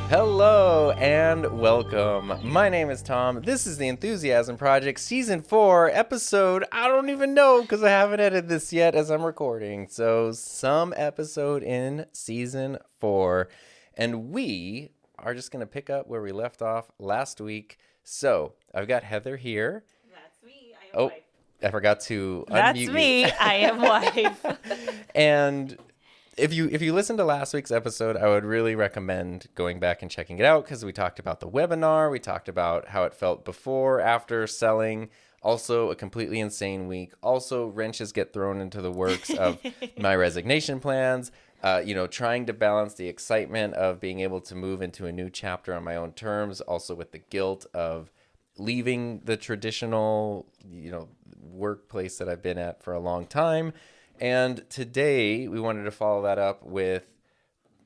Hello and welcome. My name is Tom. This is the Enthusiasm Project Season 4 episode. I don't even know because I haven't edited this yet as I'm recording. So some episode in Season 4. And we are just going to pick up where we left off last week. So I've got Heather here. That's me. I am wife. I forgot to unmute That's you. me. I am wife. And if you listen to last week's episode, I would really recommend going back and checking it out because we talked about the webinar. We talked about how it felt before, after selling. Also, a completely insane week. Also, wrenches get thrown into the works of my resignation plans. Trying to balance the excitement of being able to move into a new chapter on my own terms. Also, with the guilt of leaving the traditional, workplace that I've been at for a long time. And today we wanted to follow that up with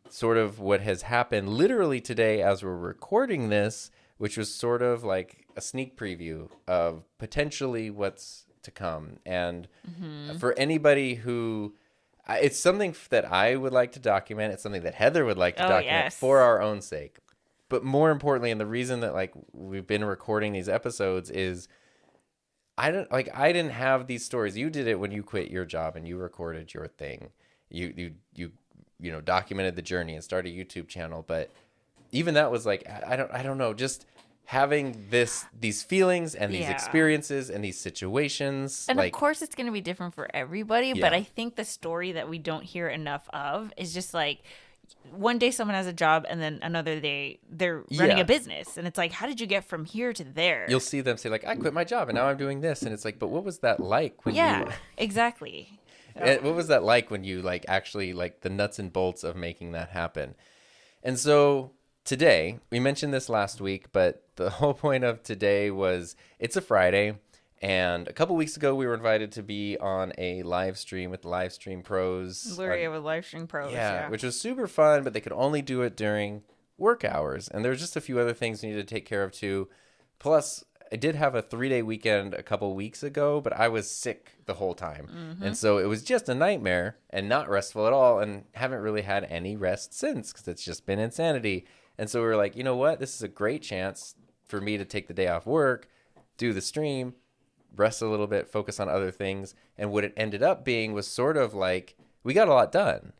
sort of what has happened literally today as we're recording this, which was sort of like a sneak preview of potentially what's to come. And for anybody who, it's something that I would like to document. It's something that Heather would like to document for our own sake. But more importantly, and the reason that we've been recording these episodes is I didn't have these stories. You did it when you quit your job and you recorded your thing. You documented the journey and started a YouTube channel. But even that was I don't know, just having these feelings and these experiences and these situations. And of course it's going to be different for everybody. But I think the story that we don't hear enough of is just one day someone has a job and then another day they're running a business. And it's how did you get from here to there? You'll see them say I quit my job and now I'm doing this. And it's but what was that like when exactly. What was that like when you actually the nuts and bolts of making that happen? And so today, we mentioned this last week, but the whole point of today was it's a Friday. And a couple weeks ago, we were invited to be on a live stream with Live Stream Pros. With Live Stream Pros, yeah. Which was super fun, but they could only do it during work hours. And there was just a few other things we needed to take care of, too. Plus, I did have a 3-day weekend a couple weeks ago, but I was sick the whole time. Mm-hmm. And so it was just a nightmare and not restful at all, and haven't really had any rest since because it's just been insanity. And so we were like, you know what? This is a great chance for me to take the day off work, do the stream, rest a little bit, focus on other things. And what it ended up being was sort of we got a lot done.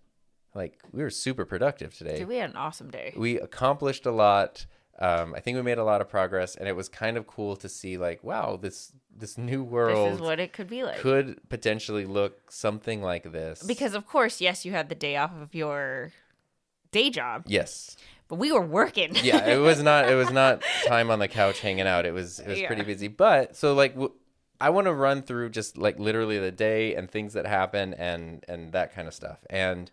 We were super productive today. Dude, we had an awesome day. We accomplished a lot. I think we made a lot of progress, and it was kind of cool to see wow, this new world. This is what it could be like. Could potentially look something like this. Because of course, yes, you had the day off of your day job. Yes. But we were working. Yeah, it was not time on the couch hanging out. It was pretty busy. But so I want to run through just literally the day and things that happen and that kind of stuff. And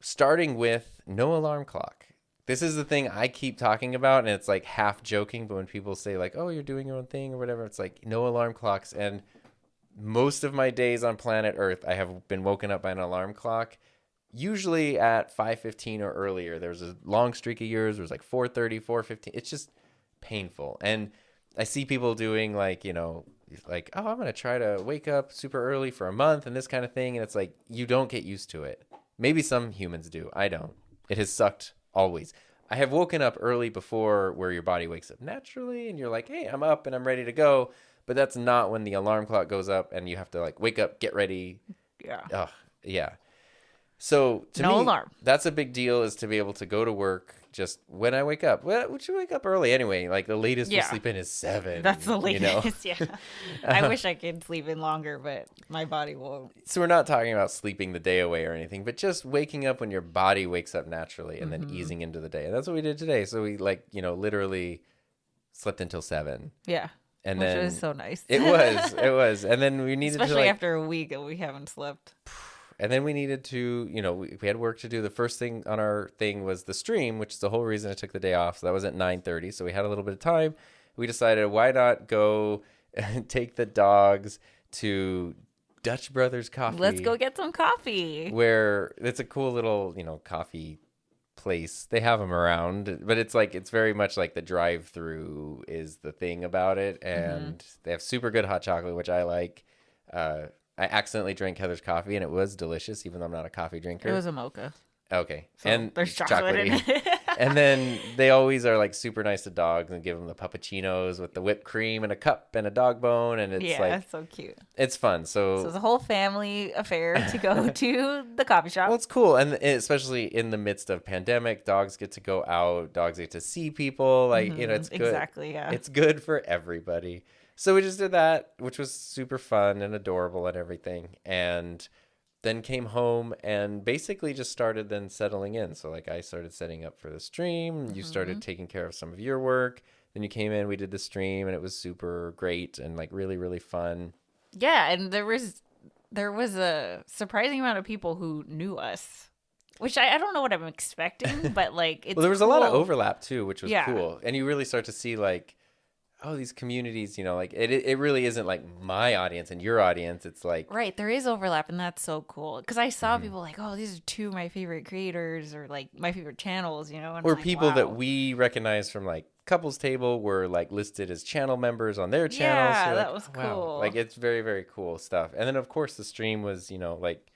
starting with no alarm clock. This is the thing I keep talking about, and it's half joking, but when people say oh, you're doing your own thing or whatever, it's no alarm clocks. And most of my days on planet Earth, I have been woken up by an alarm clock, usually at 5:15 or earlier. There's a long streak of years. There's 4:30, 4:15. It's just painful. And I see people doing oh, I'm going to try to wake up super early for a month and this kind of thing. And it's you don't get used to it. Maybe some humans do. I don't. It has sucked always. I have woken up early before where your body wakes up naturally and you're hey, I'm up and I'm ready to go. But that's not when the alarm clock goes up and you have to wake up, get ready. Yeah. Yeah. So to me, alarm. That's a big deal, is to be able to go to work just when I wake up. Well, would you wake up early anyway? The latest we'll sleep in is 7. That's the latest, yeah. I wish I could sleep in longer, but my body won't. So we're not talking about sleeping the day away or anything, but just waking up when your body wakes up naturally and then easing into the day. And that's what we did today. So we literally slept until 7. Yeah. And which then was so nice. It was. And then we needed especially to after a week that we haven't slept. And then we needed to, we had work to do. The first thing on our thing was the stream, which is the whole reason I took the day off. So that was at 9:30. So we had a little bit of time. We decided, why not go and take the dogs to Dutch Brothers Coffee. Let's go get some coffee. Where it's a cool little, coffee place. They have them around, but it's very much the drive-through is the thing about it. And they have super good hot chocolate, which I like. I accidentally drank Heather's coffee, and it was delicious, even though I'm not a coffee drinker. It was a mocha. Okay. So and there's chocolate in it. And then they always are like super nice to dogs and give them the puppuccinos with the whipped cream and a cup and a dog bone. And it's like, so cute. it's fun. So it's a whole family affair to go to the coffee shop. Well, it's cool. And especially in the midst of pandemic, dogs get to go out, dogs get to see people. Like, it's good. Exactly, yeah. It's good for everybody. So we just did that, which was super fun and adorable and everything. And then came home and basically just started then settling in. So like I started setting up for the stream. You started taking care of some of your work. Then you came in, we did the stream, and it was super great and like really, really fun. Yeah, and there was a surprising amount of people who knew us, which I don't know what I'm expecting, but like it's well, there was cool. a lot of overlap too, which was cool. And you really start to see like, oh, these communities, like it really isn't like my audience and your audience. It's like, right, there is overlap, and that's so cool because I saw people like, oh, these are two of my favorite creators or like my favorite channels, and or I'm like, people wow. that we recognize from like Couples Table were like listed as channel members on their channels. Yeah, so that like, was wow. cool. Like it's very, very cool stuff. And then of course the stream was, like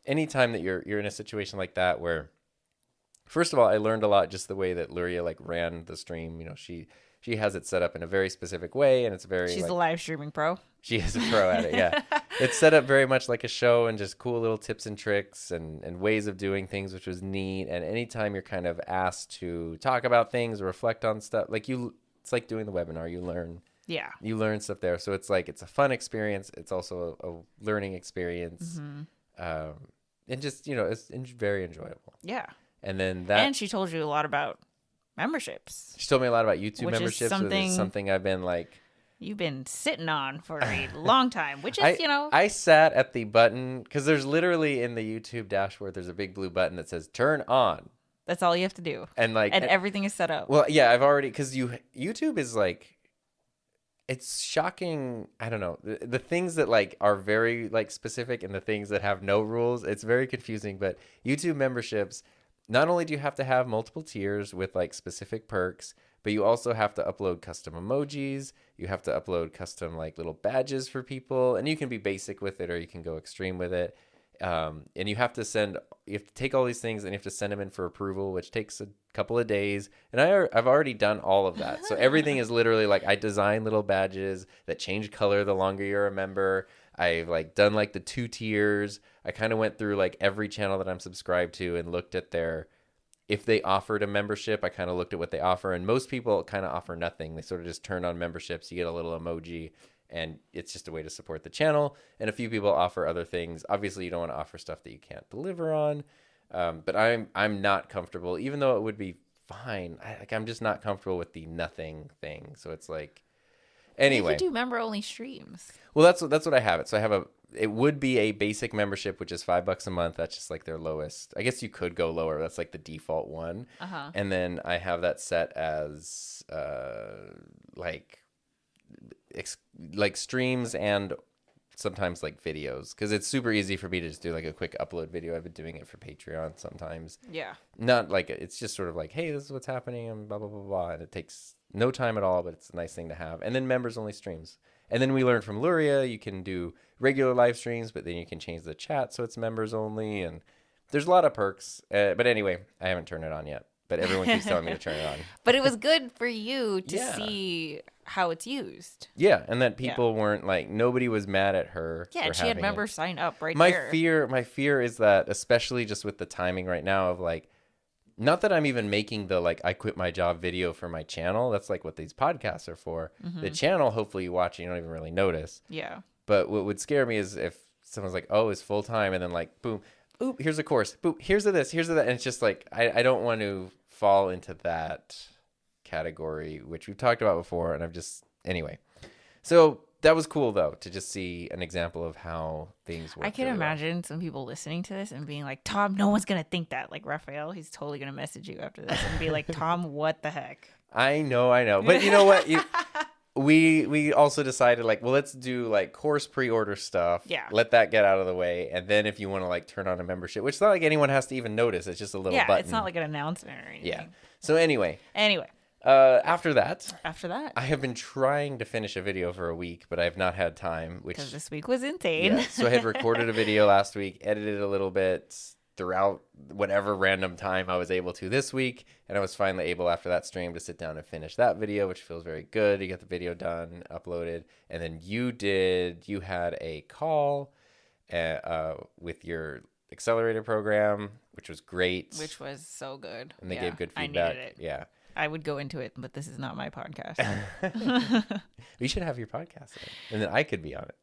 anytime that you're in a situation like that where, first of all, I learned a lot just the way that Luria like ran the stream. She has it set up in a very specific way, and it's very. She's like, a live streaming pro. She is a pro at it. Yeah, it's set up very much like a show, and just cool little tips and tricks and ways of doing things, which was neat. And anytime you're kind of asked to talk about things or reflect on stuff, it's like doing the webinar. You learn. Yeah. You learn stuff there, so it's like it's a fun experience. It's also a learning experience, and just it's very enjoyable. Yeah. And then and she told you a lot about memberships. She told me a lot about YouTube which memberships, which is something I've been like. You've been sitting on for a long time, which is, I sat at the button because there's literally in the YouTube dashboard, there's a big blue button that says turn on. That's all you have to do. And everything is set up. Well, yeah, I've already, because YouTube is like, it's shocking. I don't know. The things that like are very like specific and the things that have no rules, it's very confusing. But YouTube memberships, not only do you have to have multiple tiers with like specific perks, but you also have to upload custom emojis. You have to upload custom like little badges for people, and you can be basic with it or you can go extreme with it. And you have to take all these things and you have to send them in for approval, which takes a couple of days. And I've already done all of that. So everything is literally like I design little badges that change color the longer you're a member. I've like done like the 2 tiers. I kind of went through like every channel that I'm subscribed to and looked at if they offered a membership. I kind of looked at what they offer, and most people kind of offer nothing. They sort of just turn on memberships. You get a little emoji, and it's just a way to support the channel. And a few people offer other things. Obviously, you don't want to offer stuff that you can't deliver on. But I'm not comfortable, even though it would be fine. I'm just not comfortable with the nothing thing. So it's like, anyway. You could do member only streams. Well, that's what I have it. So it would be a basic membership, which is $5 a month. That's just like their lowest. I guess you could go lower. That's like the default one. Uh-huh. And then I have that set as like streams and sometimes like videos, because it's super easy for me to just do like a quick upload video. I've been doing it for Patreon sometimes. Yeah. Not like it's just sort of like, hey, this is what's happening and blah blah blah blah, and it takes no time at all, but it's a nice thing to have. And then members only streams. And then we learned from Luria, you can do regular live streams, but then you can change the chat so it's members only, and there's a lot of perks. But anyway, I haven't turned it on yet, but everyone keeps telling me to turn it on. But it was good for you to see how it's used. Yeah, and that people weren't like, nobody was mad at her. Yeah, and she had members sign up there. My fear is that, especially just with the timing right now of like, not that I'm even making the like I quit my job video for my channel. That's like what these podcasts are for. Mm-hmm. The channel, hopefully you watch and you don't even really notice. Yeah. But what would scare me is if someone's like, oh, it's full time, and then like, boom, oop, here's a course, boop, here's a this, here's a that, and it's just like I don't want to fall into that category, which we've talked about before, and anyway. So that was cool though, to just see an example of how things work. I can imagine some people listening to this and being like, Tom, no one's gonna think that. Like Raphael, he's totally gonna message you after this and be like, Tom, what the heck? I know, but you know what? We also decided like, well, let's do like course pre-order stuff. Yeah. Let that get out of the way, and then if you want to like turn on a membership, which is not like anyone has to even notice, it's just a little button. It's not like an announcement or anything. Yeah. So anyway. After that, I have been trying to finish a video for a week, but I have not had time. Because this week was insane. Yeah, so I had recorded a video last week, edited it a little bit, throughout whatever random time I was able to this week. And I was finally able after that stream to sit down and finish that video, which feels very good. You got the video done, uploaded. And then you had a call with your accelerator program, which was great. Which was so good. And they gave good feedback. I needed it. Yeah. I would go into it, but this is not my podcast. We should have your podcast and then I could be on it.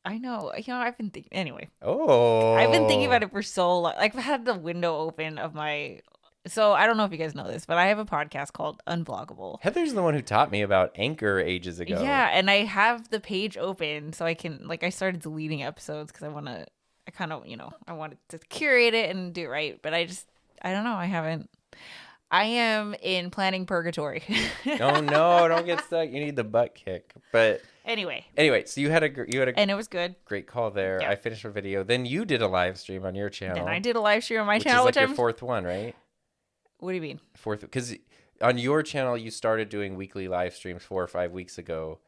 I know. I've been thinking. Anyway. Oh. I've been thinking about it for so long. Like, I've had the window open of my. So, I don't know if you guys know this, but I have a podcast called Unbloggable. Heather's the one who taught me about Anchor ages ago. Yeah. And I have the page open so I can, I started deleting episodes because I wanted to curate it and do it right. But I don't know. I haven't. I am in planning purgatory. Oh no, don't get stuck. You need the butt kick. But anyway, so you had a and it was good. Great call there. Yeah. I finished a video. Then you did a live stream on your channel. Then I did a live stream on my channel, which is your fourth one, right? What do you mean? Fourth, because on your channel you started doing weekly live streams 4 or 5 weeks ago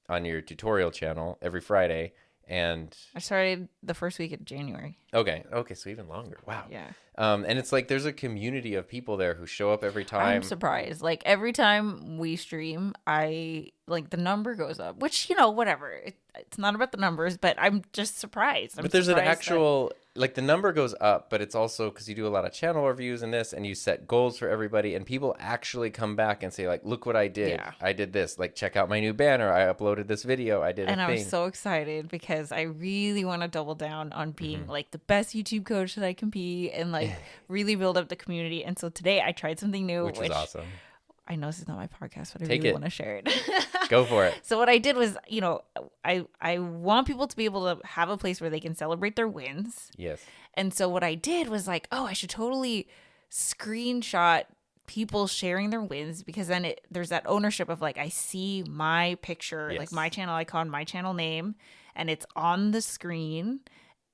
on your tutorial channel every Friday. And I started the first week of January. Okay, so even longer. Wow. Yeah. And it's like there's a community of people there who show up every time. I'm surprised. Like every time we stream, the number goes up, which, whatever. It's not about the numbers, but I'm just surprised. But there's an actual, the number goes up, but it's also because you do a lot of channel reviews and this, and you set goals for everybody, and people actually come back and say, look what I did. Yeah. I did this. Check out my new banner. I uploaded this video. I did a thing. And I was so excited because I really want to double down on being, the best YouTube coach that I can be and, really build up the community. And so today I tried something new. Which is awesome. I know this is not my podcast, but I really want to share it. Go for it. So what I did was, I want people to be able to have a place where they can celebrate their wins. Yes. And so what I did was I should totally screenshot people sharing their wins because then there's that ownership of I see my picture, yes. My channel icon, my channel name, and it's on the screen.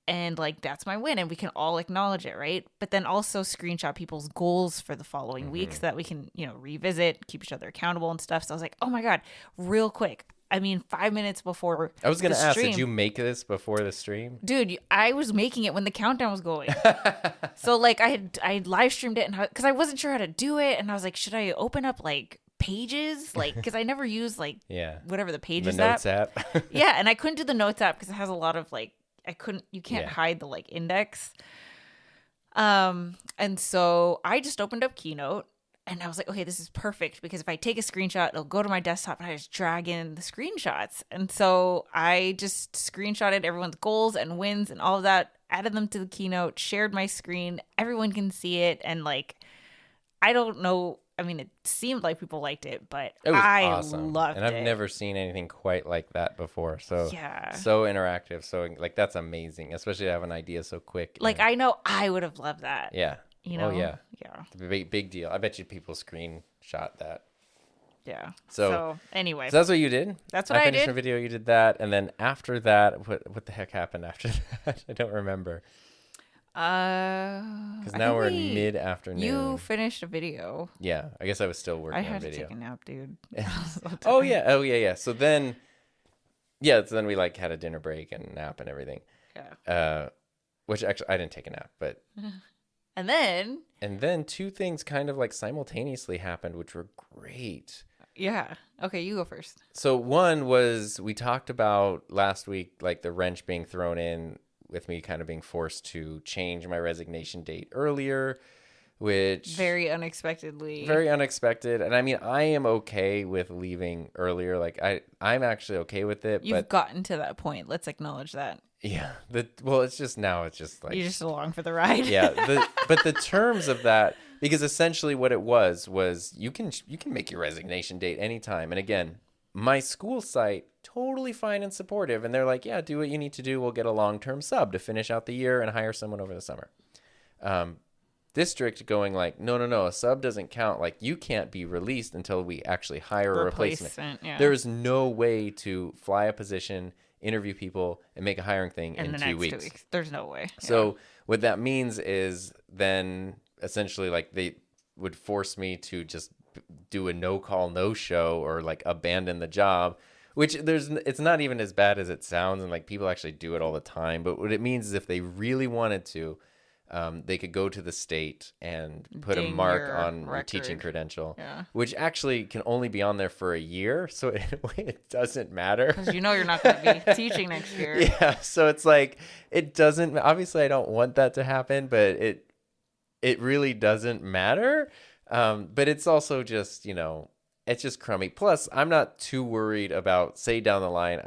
And that's my win, and we can all acknowledge it, right? But then also screenshot people's goals for the following week so that we can, revisit, keep each other accountable and stuff. So I was like, oh my God, real quick. 5 minutes before I was going to ask, did you make this before the stream? Dude, I was making it when the countdown was going. So I live streamed it because I wasn't sure how to do it. And I was like, should I open up pages? Because I never use whatever the pages the notes app. Yeah, and I couldn't do the notes app because it has a lot of you can't hide the index. And so I just opened up Keynote and I was like, okay, this is perfect because if I take a screenshot, it'll go to my desktop and I just drag in the screenshots. And so I just screenshotted everyone's goals and wins and all of that, added them to the Keynote, shared my screen. Everyone can see it. And I don't know. It seemed like people liked it, but it was I awesome. loved it. And I've never seen anything quite like that before. So yeah. So interactive. So that's amazing, especially to have an idea so quick. I know I would have loved that. Yeah. Oh yeah. Yeah. It's a big deal. I bet you people screenshot that. Yeah. So anyway. So that's what you did? That's what I did. I finished a video, you did that, and then after that, what the heck happened after that? I don't remember. Because now we're in mid-afternoon. You finished a video. Yeah, I guess I was still working on video. I had to take a nap, dude. Oh yeah. So then we had a dinner break and nap and everything. Yeah. Which actually I didn't take a nap, but. And then two things kind of simultaneously happened, which were great. Yeah. Okay, you go first. So one was we talked about last week, the wrench being thrown in with me kind of being forced to change my resignation date earlier, which very unexpectedly. Very unexpected. And I am okay with leaving earlier. I'm actually okay with it. You've gotten to that point. Let's acknowledge that. Yeah. It's just you're just along for the ride. Yeah. But the terms of that, because essentially what it was you can make your resignation date anytime. And again, my school site, totally fine and supportive. And they're like, yeah, do what you need to do. We'll get a long-term sub to finish out the year and hire someone over the summer. District going no, a sub doesn't count. You can't be released until we actually hire a replacement. Yeah. There is no way to fly a position, interview people, and make a hiring thing in 2 weeks. 2 weeks. There's no way. So what that means is then essentially they would force me to just do a no-call, no-show or abandon the job, which it's not even as bad as it sounds, and people actually do it all the time. But what it means is if they really wanted to, they could go to the state and put a Ding mark your on your record. teaching credential, Yeah. which actually can only be on there for a year. So in a way, it doesn't matter. Because you know you're not going to be teaching next year. Yeah. So it's like, it doesn't, obviously I don't want that to happen, but it really doesn't matter. But it's also just, it's just crummy. Plus, I'm not too worried about, say down the line,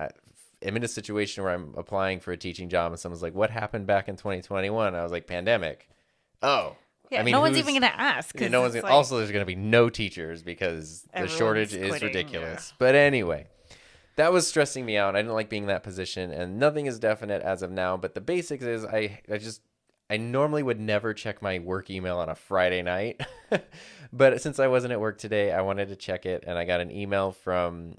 I'm in a situation where I'm applying for a teaching job and someone's like, what happened back in 2021? I was like, pandemic. Oh, Yeah, I mean, no one's even going to ask. No one's gonna, also, there's going to be no teachers because the shortage is ridiculous. Yeah. But anyway, that was stressing me out. I didn't like being in that position, and nothing is definite as of now. But the basics is I normally would never check my work email on a Friday night. But since I wasn't at work today, I wanted to check it, and I got an email from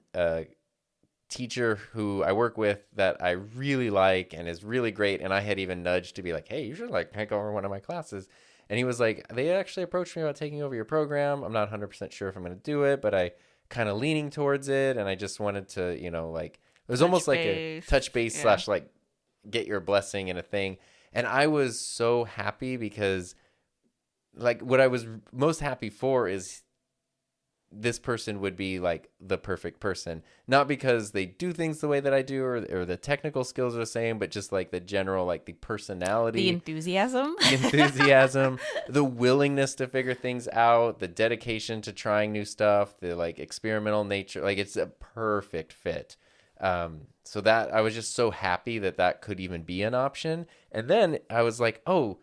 teacher who I work with that I really like and is really great, and I had even nudged to be like, hey, you should like take over one of my classes. And he was like, they actually approached me about taking over your program. I'm not 100% sure if I'm going to do it, but I kind of leaning towards it, and I just wanted to, like, it was almost like a touch base / like get your blessing in a thing. And I was so happy because, like, what I was most happy for is this person would be like the perfect person, not because they do things the way that I do or the technical skills are the same, but just like the general, like the personality, the enthusiasm, the willingness to figure things out, the dedication to trying new stuff, the like experimental nature. Like, it's a perfect fit. So that I was just so happy that could even be an option. And then I was like, oh,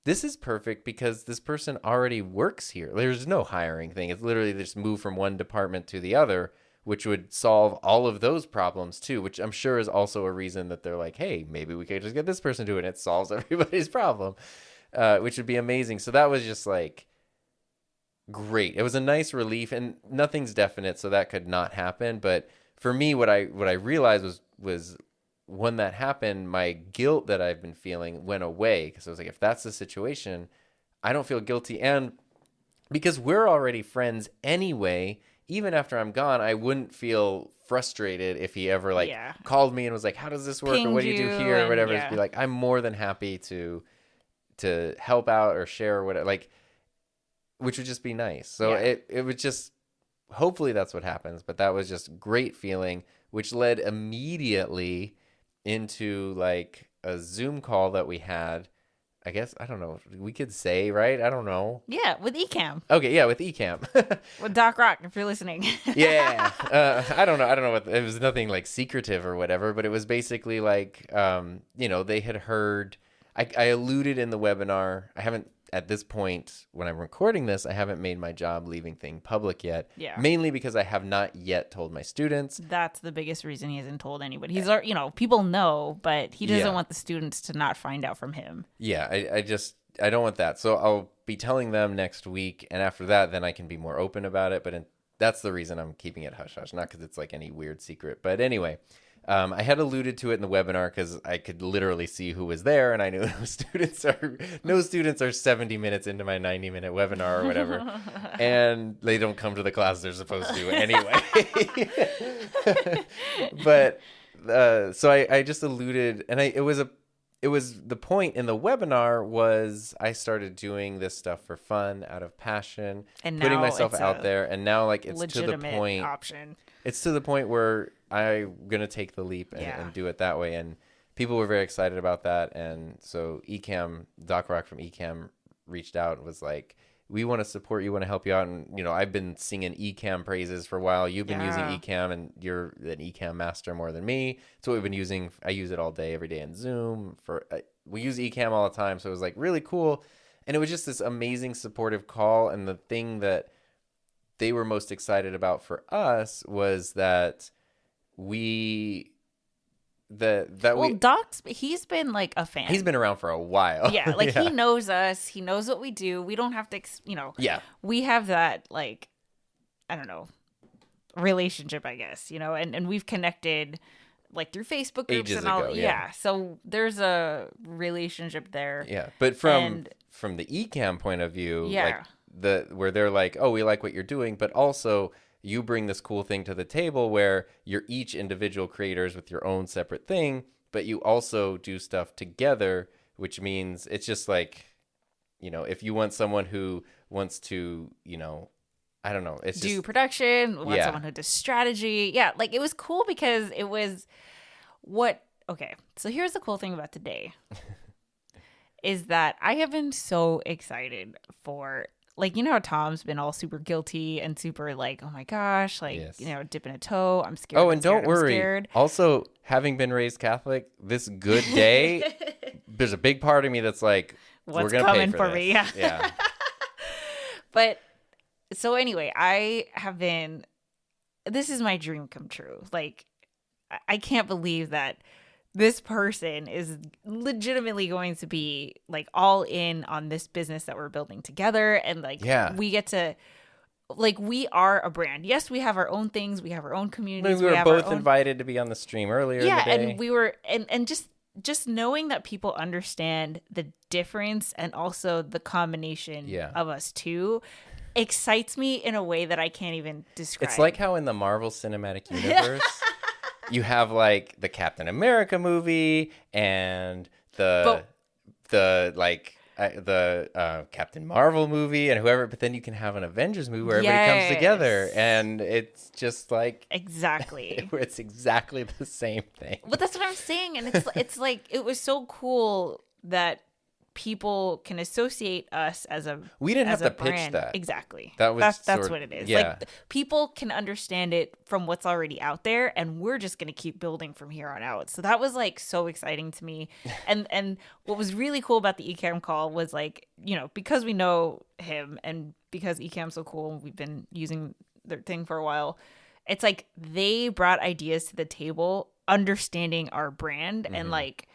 this is perfect because this person already works here. There's no hiring thing. It's literally just move from one department to the other, which would solve all of those problems too, which I'm sure is also a reason that they're like, hey, maybe we could just get this person to do it and it solves everybody's problem, which would be amazing. So that was just like great. It was a nice relief, and nothing's definite, so that could not happen. But for me, what I realized was when that happened, my guilt that I've been feeling went away, because I was like, if that's the situation, I don't feel guilty. And because we're already friends anyway, even after I'm gone, I wouldn't feel frustrated if he ever called me and was like, how does this work? Pinged or what do you do here? Or whatever. It'd be like, I'm more than happy to help out or share or whatever, like, which would just be nice. So it would just, hopefully that's what happens. But that was just great feeling, which led immediately into like a Zoom call that we had. I guess, I don't know, we could say, right? I don't know. Yeah, with Ecamm. Okay, yeah, with Ecamm. With Doc Rock, if you're listening. Yeah. I don't know what, it was nothing like secretive or whatever, but it was basically like, they had heard, I alluded in the webinar, I haven't, at this point, when I'm recording this, I haven't made my job leaving thing public yet. Yeah. Mainly because I have not yet told my students. That's the biggest reason he hasn't told anybody. He's, people know, but he doesn't want the students to not find out from him. Yeah, I don't want that. So I'll be telling them next week, and after that, then I can be more open about it. But that's the reason I'm keeping it hush-hush, not because it's like any weird secret. But anyway, I had alluded to it in the webinar because I could literally see who was there, and I knew no students are 70 minutes into my 90-minute webinar or whatever, and they don't come to the class they're supposed to anyway. But so I just alluded, and it was the point in the webinar was I started doing this stuff for fun, out of passion, and putting myself out there, and now like it's to the point option. It's to the point where I'm going to take the leap and do it that way. And people were very excited about that. And so Ecamm, Doc Rock from Ecamm reached out and was like, we want to support you, want to help you out. And, I've been singing Ecamm praises for a while. You've been using Ecamm, and you're an Ecamm master more than me. So we've been using, I use it all day, every day in Zoom. We use Ecamm all the time. So it was like really cool. And it was just this amazing supportive call. And the thing that they were most excited about for us was that Doc's, he's been like a fan. He's been around for a while. Yeah, like he knows us. He knows what we do. We don't have to, we have that, like, I don't know, relationship, I guess, and we've connected like through Facebook groups ages and all. Ago, yeah. So there's a relationship there. Yeah. But from the Ecamm point of view, like where they're like, oh, we like what you're doing, but also you bring this cool thing to the table where you're each individual creators with your own separate thing, but you also do stuff together, which means it's just like, if you want someone who wants to, I don't know. It's do just production, want someone who does strategy. Yeah, like it was cool because it was okay, so here's the cool thing about today is that I have been so excited for, like, how Tom's been all super guilty and super like, oh my gosh, like, yes. dipping a toe. I'm scared. Oh, and don't worry. Also, having been raised Catholic, this good day, there's a big part of me that's like, what's we're gonna coming pay for this. me? Yeah. Yeah. But so anyway, this is my dream come true. Like, I can't believe that this person is legitimately going to be like all in on this business that we're building together. And like, we get to, like, we are a brand. Yes, we have our own things. We have our own communities. We were both invited to be on the stream earlier in the day. And we were, and just knowing that people understand the difference and also the combination of us two excites me in a way that I can't even describe. It's like how in the Marvel Cinematic Universe, you have like the Captain America movie and the Captain Marvel movie and whoever, but then you can have an Avengers movie where everybody comes together, and it's just like exactly it's exactly the same thing. But that's what I'm saying, and it's like it was so cool that people can associate us as a we didn't have to brand. Pitch that exactly. That's what it is. Like people can understand it from what's already out there, and we're just gonna keep building from here on out. So that was like so exciting to me. And what was really cool about the Ecamm call was like, because we know him and because Ecamm's so cool and we've been using their thing for a while, it's like they brought ideas to the table understanding our brand and like,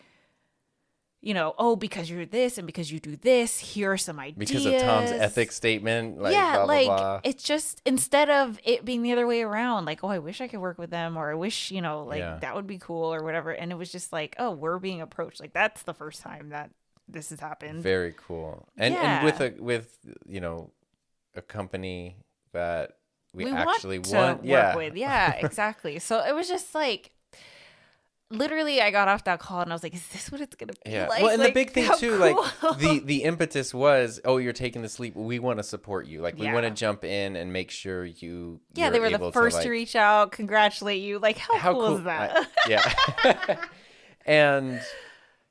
because you're this and because you do this, here are some ideas. Because of Tom's ethics statement. Like, yeah, blah, like, blah, blah. It's just, instead of it being the other way around, like, oh, I wish I could work with them, or I wish, that would be cool, or whatever. And it was just like, oh, we're being approached. Like, that's the first time that this has happened. Very cool. And with a company that we actually want to work with. Yeah, exactly. So it was just like, literally, I got off that call and I was like, "Is this what it's gonna be like?" Well, and like, the big thing too, cool. like the impetus was, "Oh, you're taking the leap. We want to support you. Like, we want to jump in and make sure you." Yeah, they were the first to reach out, congratulate you. Like, how cool is that? And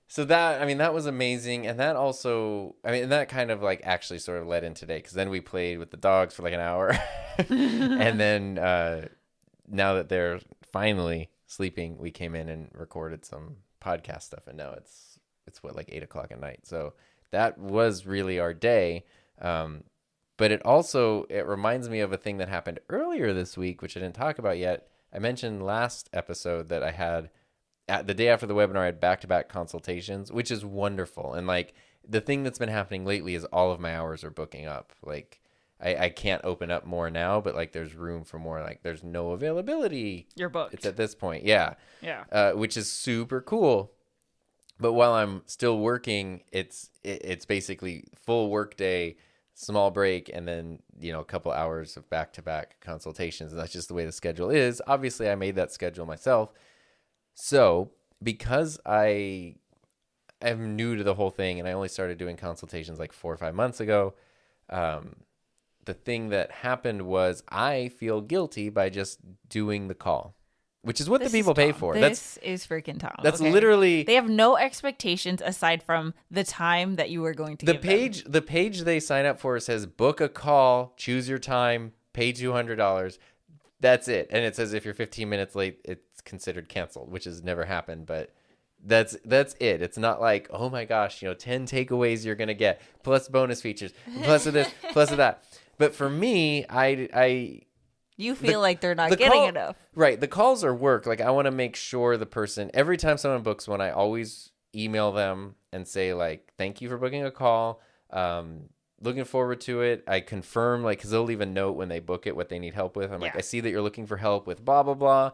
so that was amazing, and that also, that kind of like actually sort of led in today, because then we played with the dogs for like an hour, and then now that they're finally sleeping, we came in and recorded some podcast stuff, and now it's what, like 8:00 at night. So that was really our day. But it reminds me of a thing that happened earlier this week, which I didn't talk about yet. I mentioned last episode that I had the day after the webinar, I had back-to-back consultations, which is wonderful. And like the thing that's been happening lately is all of my hours are booking up. Like I can't open up more now, but like there's room for more. Like there's no availability. You're booked. It's at this point. Yeah. Yeah. Which is super cool. But while I'm still working, it's basically full work day, small break, and then, a couple hours of back-to-back consultations. And that's just the way the schedule is. Obviously, I made that schedule myself. So because I am new to the whole thing and I only started doing consultations like 4 or 5 months ago, the thing that happened was I feel guilty by just doing the call, which is what the people pay for. This is freaking Tom. That's literally... They have no expectations aside from the time that you are going to give them. The page they sign up for says, book a call, choose your time, pay $200. That's it. And it says if you're 15 minutes late, it's considered canceled, which has never happened, but... That's it. It's not like, oh my gosh, 10 takeaways you're going to get, plus bonus features, plus of this, plus of that. But for me, you feel like they're not getting enough. Right. The calls are work. Like, I want to make sure the person, every time someone books one, I always email them and say, like, thank you for booking a call. Looking forward to it. I confirm, like, because they'll leave a note when they book it, what they need help with. I'm like, I see that you're looking for help with blah, blah, blah.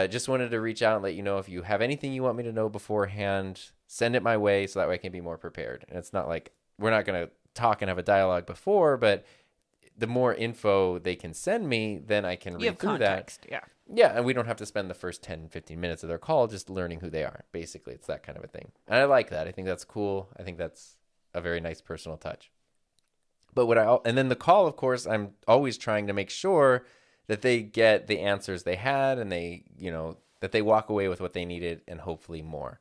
Just wanted to reach out and let you know if you have anything you want me to know beforehand, send it my way so that way I can be more prepared. And it's not like we're not going to talk and have a dialogue before, but the more info they can send me, then I can read through context, that. Yeah, and we don't have to spend the first 10, 15 minutes of their call just learning who they are. Basically, it's that kind of a thing. And I like that. I think that's cool. I think that's a very nice personal touch. But and then the call, of course, I'm always trying to make sure that they get the answers they had, and they, that they walk away with what they needed and hopefully more.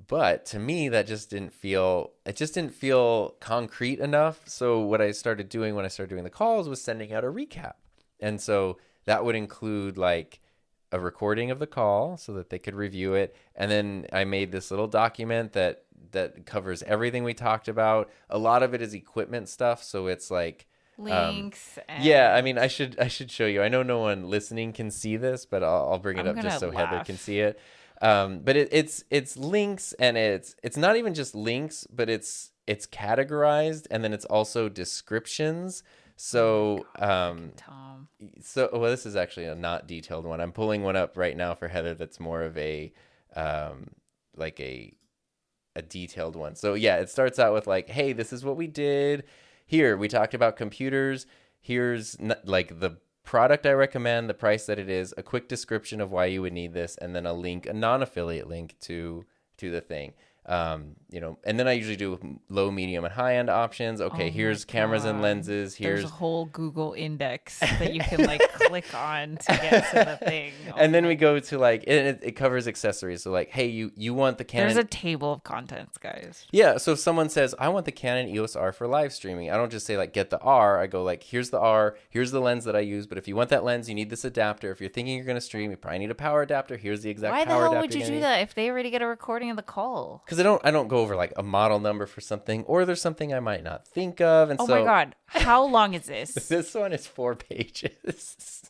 But to me, it just didn't feel concrete enough. So what I started doing when I started doing the calls was sending out a recap. And so that would include like a recording of the call so that they could review it. And then I made this little document that covers everything we talked about. A lot of it is equipment stuff. So it's like links. Yeah. I mean, I should show you. I know no one listening can see this, but I'll bring it up just so Heather can see it. But it's links, and it's not even just links, but it's categorized, and then it's also descriptions. So, Tom. Well, this is actually a not detailed one. I'm pulling one up right now for Heather that's more of a like a detailed one. So yeah, it starts out with like, hey, this is what we did. Here, we talked about computers. Here's like the product I recommend, the price that it is, a quick description of why you would need this, and then a link, a non-affiliate link to the thing. And then I usually do low, medium, and high end options. Okay, here's cameras and lenses. There's a whole Google index that you can like click on to get to the thing. And then we go to like, it covers accessories. So like, hey, you want the Canon. There's a table of contents, guys. Yeah. So if someone says, I want the Canon EOS R for live streaming, I don't just say like, get the R. I go like, here's the R. Here's the lens that I use. But if you want that lens, you need this adapter. If you're thinking you're going to stream, you probably need a power adapter. Here's the exact power adapter. Why the hell would you do that if they already get a recording of the call? Because I don't go over like a model number for something, or there's something I might not think of. And oh my God, how long is this? This one is 4 pages.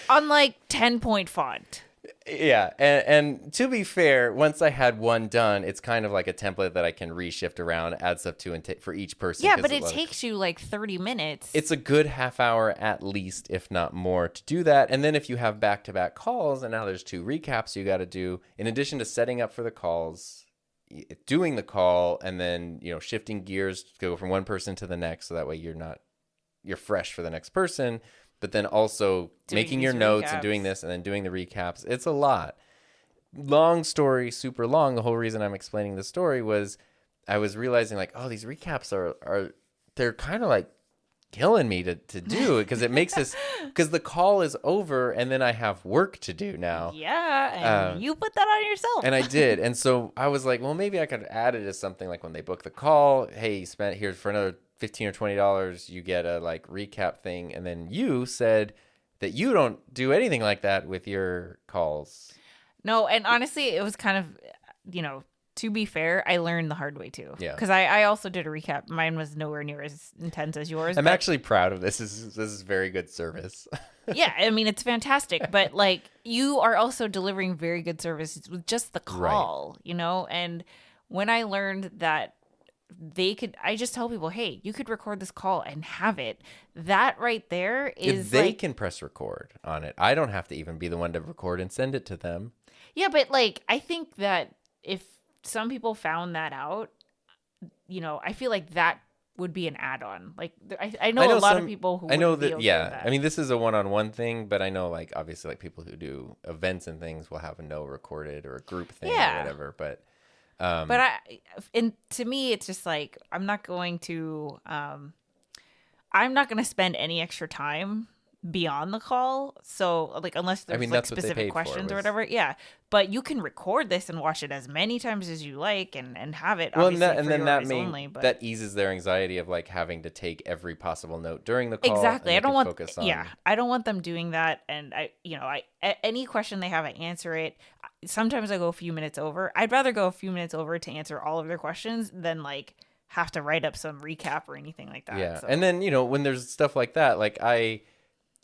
On like 10-point font. Yeah. And to be fair, once I had one done, it's kind of like a template that I can reshift around, add stuff to for each person. Yeah, but it takes you like 30 minutes. It's a good half hour at least, if not more, to do that. And then if you have back-to-back calls, and now there's 2 recaps you got to do, in addition to setting up for the calls, doing the call, and then shifting gears to go from one person to the next, so that way you're fresh for the next person, but then also making your notes and doing this and then doing the recaps. It's a lot. Long story, super long. The whole reason I'm explaining the story was I was realizing like, oh, these recaps are they're kind of like killing me to do it, because it makes us, because the call is over and then I have work to do now. Yeah, and you put that on yourself. And I did. And so I was like, well, maybe I could add it as something like when they book the call, hey, you spent here for another $15 or $20, you get a like recap thing. And then you said that you don't do anything like that with your calls. No, and honestly, it was kind of, to be fair, I learned the hard way too. Yeah. Because I also did a recap. Mine was nowhere near as intense as yours. I'm actually proud of this. This is very good service. Yeah, I mean, it's fantastic. But like, you are also delivering very good service with just the call, right. And when I learned that I just tell people, hey, you could record this call and have it. That right there is if they can press record on it. I don't have to even be the one to record and send it to them. Yeah, but like, I think that if some people found that out, I feel like that would be an add-on. Like, I know a lot of people who I know that. Okay that. I mean, this is a one-on-one thing, but I know like obviously like people who do events and things will have a no recorded or a group thing or whatever. But to me, it's just like I'm not going to spend any extra time beyond the call. So like, unless there's like specific questions or whatever. Yeah. But you can record this and watch it as many times as you like and have it. Well, that eases their anxiety of like having to take every possible note during the call. Exactly. I don't want them doing that. And any question they have, I answer it. Sometimes I go a few minutes over. I'd rather go a few minutes over to answer all of their questions than like have to write up some recap or anything like that. Yeah. So. And then, when there's stuff like that, like I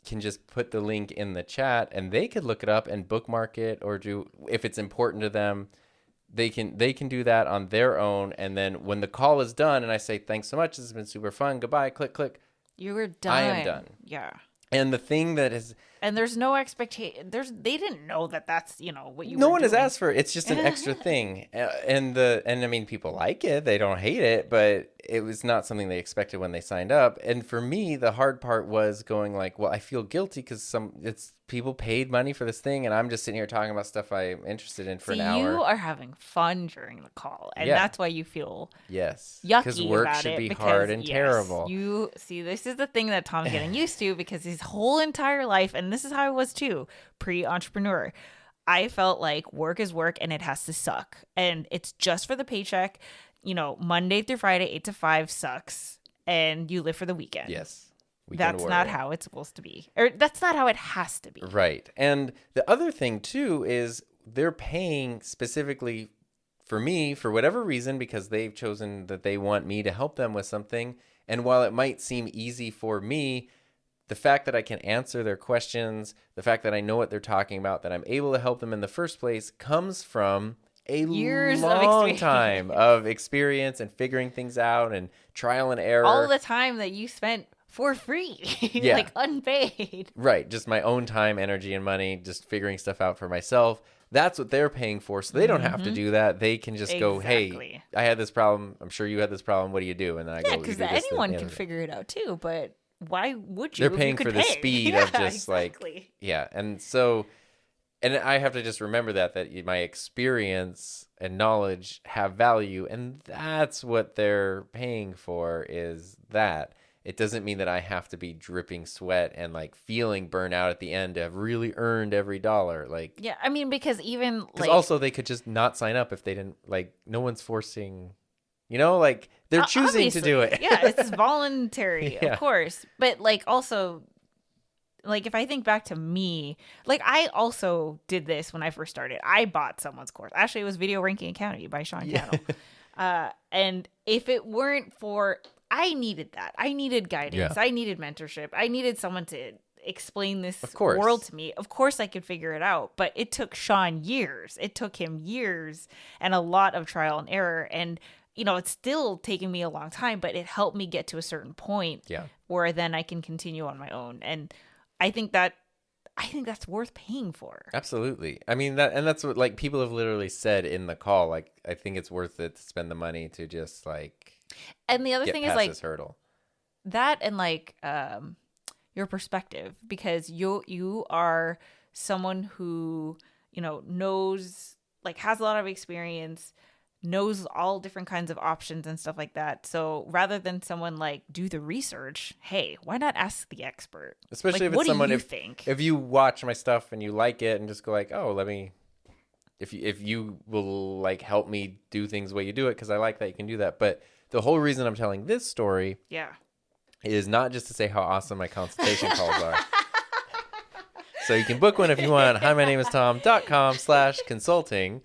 can just put the link in the chat and they could look it up and bookmark it, or if it's important to them, they can do that on their own. And then when the call is done and I say, thanks so much, this has been super fun, goodbye, click, click. You were done. I am done. Yeah. And the thing that is, and there's no expectation. They didn't know that that's what you. No one has asked for it. It's just an extra thing, and I mean, people like it. They don't hate it, but it was not something they expected when they signed up. And for me, the hard part was going like, well, I feel guilty because it's people paid money for this thing, and I'm just sitting here talking about stuff I'm interested in for an hour. You are having fun during the call, and that's why you feel yes, yucky work about should it. be because, hard and terrible. You see, this is the thing that Tom's getting used to because his whole entire life, and this is how I was too, pre-entrepreneur. I felt like work is work and it has to suck, and it's just for the paycheck. Monday through Friday, 8 to 5 sucks, and you live for the weekend. Yes. That's not how it's supposed to be. Or that's not how it has to be. Right. And the other thing, too, is they're paying specifically for me for whatever reason because they've chosen that they want me to help them with something. And while it might seem easy for me, the fact that I can answer their questions, the fact that I know what they're talking about, that I'm able to help them in the first place comes from a long time of experience and figuring things out and trial and error. All the time that you spent for free, like unpaid. Right. Just my own time, energy, and money, just figuring stuff out for myself. That's what they're paying for. So they don't have to do that. They can just go, hey, I had this problem. I'm sure you had this problem. What do you do? And then I go, because anyone can figure it out too. But why would you? They're paying for the speed of just And so, and I have to just remember that my experience and knowledge have value. And that's what they're paying for is that. It doesn't mean that I have to be dripping sweat and like feeling burnout at the end to have really earned every dollar. Like, yeah, I mean, because also they could just not sign up if they didn't, like, no one's forcing, like they're choosing to do it. Yeah, it's voluntary, of course. But like also, like if I think back to me, like I also did this when I first started. I bought someone's course. Actually, it was Video Ranking Accounting by Sean Cannell. And if it weren't for... I needed that. I needed guidance. I needed mentorship. I needed someone to explain this world to me. Of course, I could figure it out, but it took Sean years. It took him years and a lot of trial and error. And, it's still taking me a long time, but it helped me get to a certain point where then I can continue on my own. And I think that's worth paying for. Absolutely. I mean, that's what like people have literally said in the call. Like, I think it's worth it to spend the money to just like. And the other thing is like this hurdle. That and like your perspective, because you are someone who knows, like, has a lot of experience, knows all different kinds of options and stuff like that. So rather than someone like do the research, hey, why not ask the expert? Especially like, if it's someone if you watch my stuff and you like it and just go like, oh, let me. If you will like help me do things the way you do it because I like that you can do that, but. The whole reason I'm telling this story is not just to say how awesome my consultation calls are. So you can book one if you want. Hi, my name is Tom.com/consulting.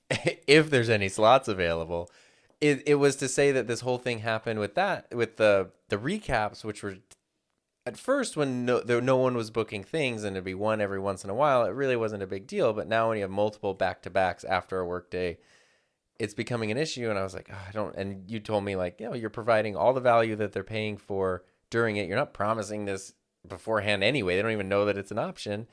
If there's any slots available. It was to say that this whole thing happened with the recaps, which were at first when no one was booking things and it'd be one every once in a while, it really wasn't a big deal. But now when you have multiple back-to-backs after a work day, it's becoming an issue. And I was like, oh, I don't, and you told me like, you're providing all the value that they're paying for during it. You're not promising this beforehand anyway. They don't even know that it's an option.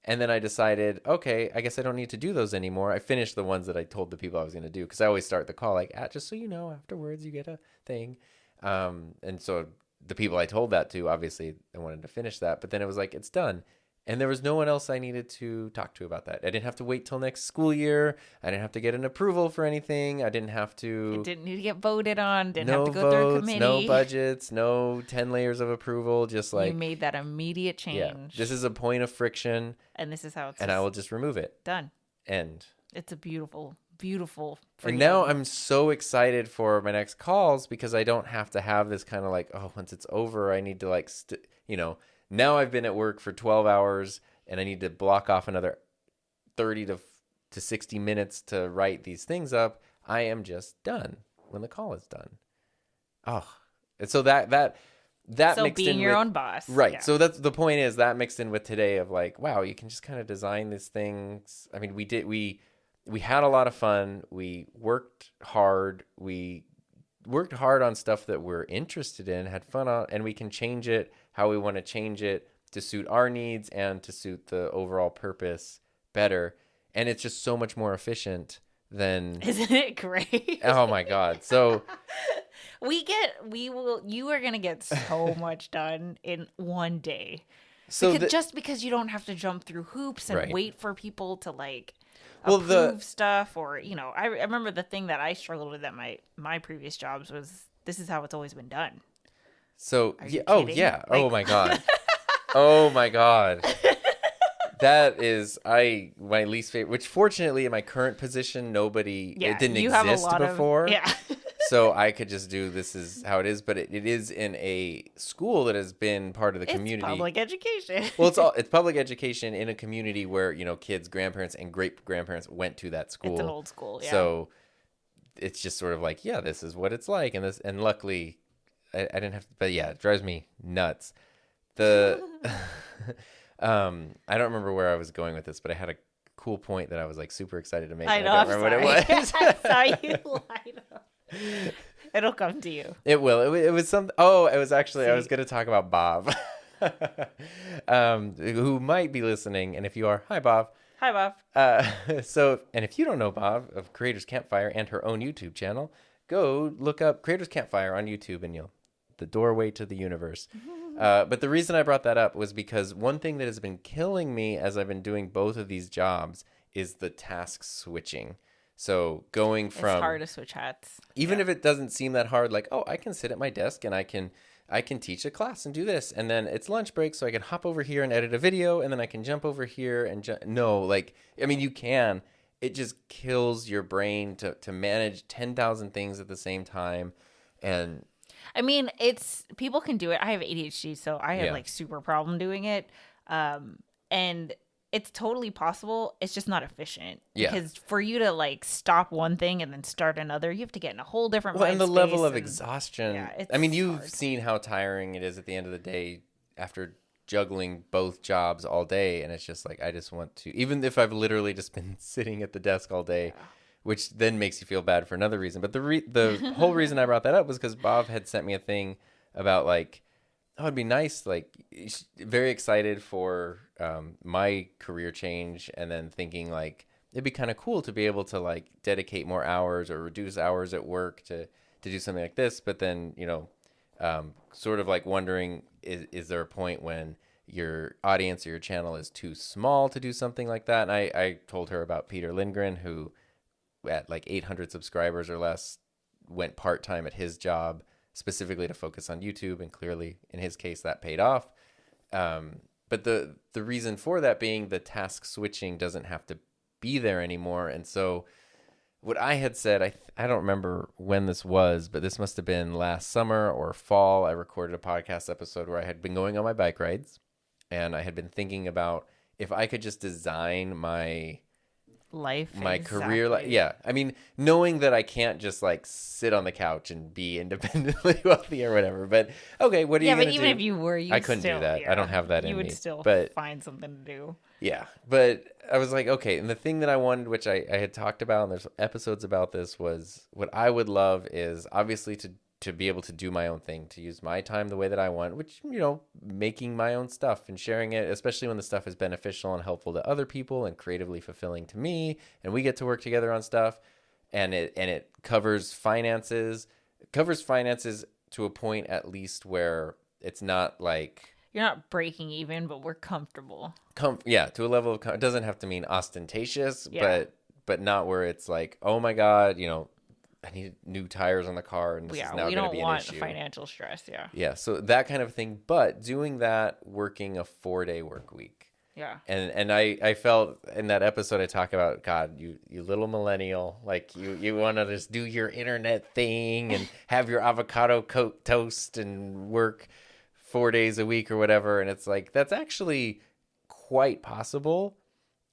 And then I decided, okay, I guess I don't need to do those anymore. I finished the ones that I told the people I was going to do. Cause I always start the call like, just so you know, afterwards you get a thing. And so the people I told that to, obviously I wanted to finish that, but then it was like, it's done. And there was no one else I needed to talk to about that. I didn't have to wait till next school year. I didn't have to get an approval for anything. I didn't have to... It didn't need to get voted on. Didn't have to go through a committee. No budgets. No 10 layers of approval. Just like... You made that immediate change. Yeah. This is a point of friction. And this is how it's... And I will just remove it. Done. End. It's a beautiful freedom. And now I'm so excited for my next calls because I don't have to have this kind of like, oh, once it's over, I need to like... Now I've been at work for 12 hours and I need to block off another 30 to 60 minutes to write these things up. I am just done when the call is done. Oh, and so that so mixed being in your with, own boss. Right. Yeah. So that's the point is that mixed in with today of like, wow, you can just kind of design these things. I mean, we had a lot of fun. We worked hard. We worked hard on stuff that we're interested in, had fun on, and we can change it how we want to change it to suit our needs and to suit the overall purpose better. And it's just so much more efficient than... Isn't it great? Oh my God. So you are going to get so much done in one day. So just because you don't have to jump through hoops and right. wait for people to like approve stuff, or I remember the thing that I struggled with at my previous jobs was, this is how it's always been done. So oh yeah, oh my god, oh my god. That is my least favorite, which fortunately in my current position, it didn't exist before. So I could just do, this is how it is, but it is in a school that has been part of the community. It's public education. Well, it's public education in a community where, kids, grandparents, and great-grandparents went to that school. It's an old school, yeah. So it's just sort of like, yeah, this is what it's like. And luckily I didn't have to, but yeah, it drives me nuts. I don't remember where I was going with this, but I had a cool point that I was like super excited to make. I don't remember what it was. I saw you light up. It'll come to you. It will. It was some. Oh, it was actually. I was going to talk about Bob, who might be listening. And if you are, hi Bob. Hi Bob. And if you don't know Bob of Creators Campfire and her own YouTube channel, go look up Creators Campfire on YouTube, and the doorway to the universe. But the reason I brought that up was because one thing that has been killing me as I've been doing both of these jobs is the task switching. So going from, it's hard to switch hats, even if it doesn't seem that hard, like, oh, I can sit at my desk and I can teach a class and do this, and then it's lunch break, so I can hop over here and edit a video, and then I can jump over here and no, like, I mean, you can. It just kills your brain to manage 10,000 things at the same time, and I mean, people can do it. I have ADHD, so I have like super problem doing it. And it's totally possible. It's just not efficient. Yeah. Because for you to like stop one thing and then start another, you have to get in a whole different and the level of and exhaustion. Yeah, I mean, you've seen how tiring it is at the end of the day after juggling both jobs all day. And it's just like, I just want to, even if I've literally just been sitting at the desk all day, which then makes you feel bad for another reason. But the whole reason I brought that up was because Bob had sent me a thing about like, oh, it'd be nice, like, very excited for my career change, and then thinking like it'd be kind of cool to be able to like dedicate more hours or reduce hours at work to do something like this. But then sort of like wondering, is there a point when your audience or your channel is too small to do something like that? And I told her about Peter Lindgren, who at like 800 subscribers or less went part-time at his job specifically to focus on YouTube, and clearly in his case that paid off. But the reason for that being the task switching doesn't have to be there anymore. And so what I had said, I don't remember when this was, but this must have been last summer or fall. I recorded a podcast episode where I had been going on my bike rides, and I had been thinking about if I could just design my career, I mean, knowing that I can't just like sit on the couch and be independently wealthy or whatever, but okay, what are you gonna do? Yeah, but even if you were, I couldn't do that. I don't have that in me. You would still find something to do. Yeah, but I was like, okay, and the thing that I wanted, which I had talked about, and there's episodes about this, was what I would love is obviously to be able to do my own thing, to use my time the way that I want, which, making my own stuff and sharing it, especially when the stuff is beneficial and helpful to other people and creatively fulfilling to me, and we get to work together on stuff, and it covers finances to a point at least where it's not like you're not breaking even, but we're comfortable. To a level of it doesn't have to mean ostentatious, but not where it's like, oh my God, I need new tires on the car, and this is now going to be an issue. We don't want financial stress, Yeah, so that kind of thing, but doing that, working a 4-day work week. Yeah. And I felt in that episode I talk about, God, you little millennial, like you want to just do your internet thing and have your avocado toast and work 4 days a week or whatever, and it's like that's actually quite possible,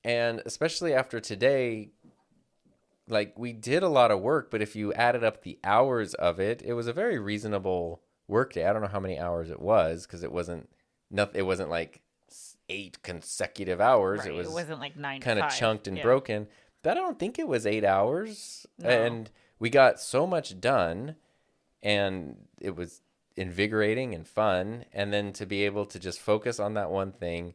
and especially after today. Like, we did a lot of work, but if you added up the hours of it, it was a very reasonable work day. I don't know how many hours it was, because it wasn't like 8 consecutive hours. Right. It wasn't like 9 to 5. Kind of chunked and broken. But I don't think it was 8 hours. No. And we got so much done, and it was invigorating and fun. And then to be able to just focus on that one thing,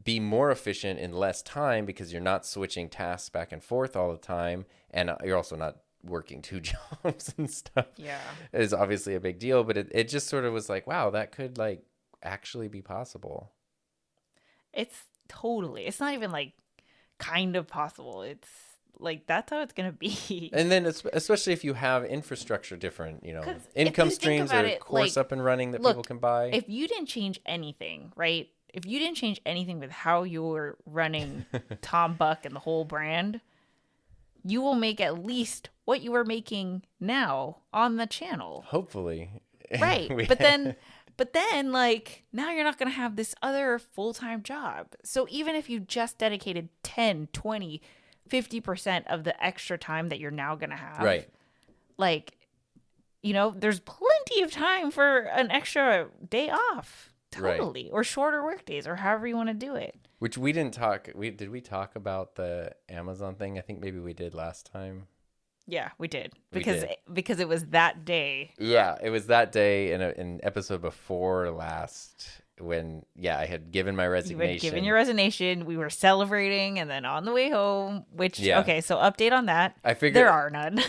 be more efficient in less time, because you're not switching tasks back and forth all the time, and you're also not working 2 jobs and stuff. Yeah, it is obviously a big deal, but it just sort of was like, wow, that could like actually be possible. It's not even like kind of possible. It's like that's how it's gonna be. And then especially if you have infrastructure different, income streams or course up and running that people can buy. If you didn't change anything, right? If you didn't change anything with how you were running Tom Buck and the whole brand, you will make at least what you are making now on the channel. Hopefully. Right. But then, like, now you're not going to have this other full-time job. So even if you just dedicated 10, 20, 50% of the extra time that you're now going to have, right? Like, there's plenty of time for an extra day off. Totally. Right. Or shorter work days or however you want to do it. Which we didn't talk. Did we talk about the Amazon thing? I think maybe we did last time. Yeah, we did. Because it was that day. Yeah, it was that day in an episode before last when, I had given my resignation. You had given your resignation. We were celebrating and then on the way home, okay, so update on that. I figured there are none.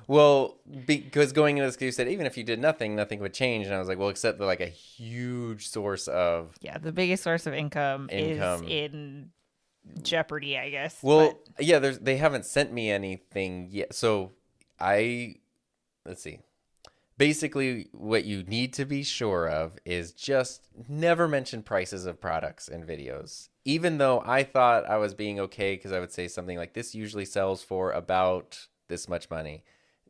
Well, because going into this, you said even if you did nothing would change. And I was like, well, except like a huge source of... Yeah, the biggest source of income is in jeopardy, I guess. Well, they haven't sent me anything yet. So let's see. Basically, what you need to be sure of is just never mention prices of products in videos. Even though I thought I was being okay because I would say something like, this usually sells for about this much money.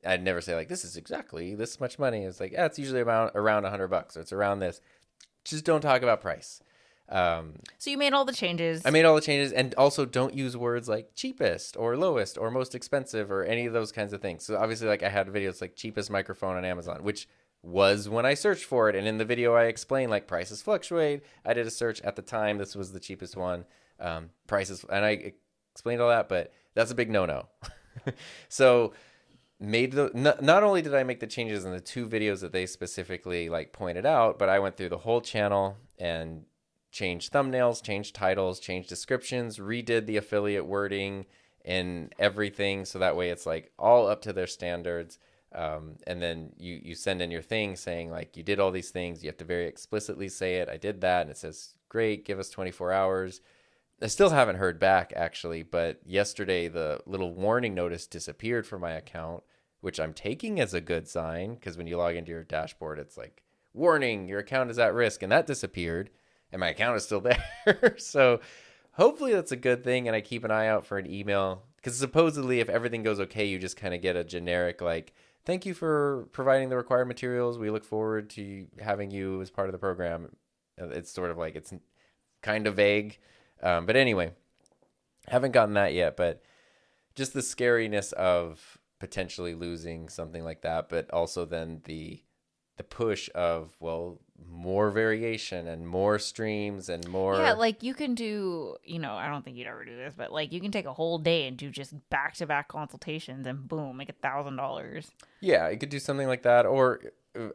I'd never say like, this is exactly this much money. It's like, it's usually around $100 or it's around this. Just don't talk about price. So you made all the changes. I made all the changes, and also don't use words like cheapest or lowest or most expensive or any of those kinds of things. So obviously, like I had videos like cheapest microphone on Amazon, which was when I searched for it. And in the video, I explained like prices fluctuate. I did a search at the time. This was the cheapest one. Prices, and I explained all that, but that's a big no-no. So not only did I make the changes in the 2 videos that they specifically like pointed out, but I went through the whole channel and changed thumbnails, changed titles, changed descriptions, redid the affiliate wording and everything. So that way it's like all up to their standards. And then you send in your thing saying like, you did all these things. You have to very explicitly say it. I did that. And it says, great, give us 24 hours. I still haven't heard back actually, but yesterday the little warning notice disappeared from my account, which I'm taking as a good sign because when you log into your dashboard, it's like, warning, your account is at risk, and that disappeared, and my account is still there. So hopefully that's a good thing, and I keep an eye out for an email because supposedly if everything goes okay, you just kind of get a generic like, thank you for providing the required materials. We look forward to having you as part of the program. It's sort of like, it's kind of vague. But anyway, haven't gotten that yet, but just the scariness of potentially losing something like that, but also then the push of, well, more variation and more streams and more. Yeah, like you can do, I don't think you'd ever do this, but like you can take a whole day and do just back-to-back consultations and boom, make $1,000. Yeah, you could do something like that. Or,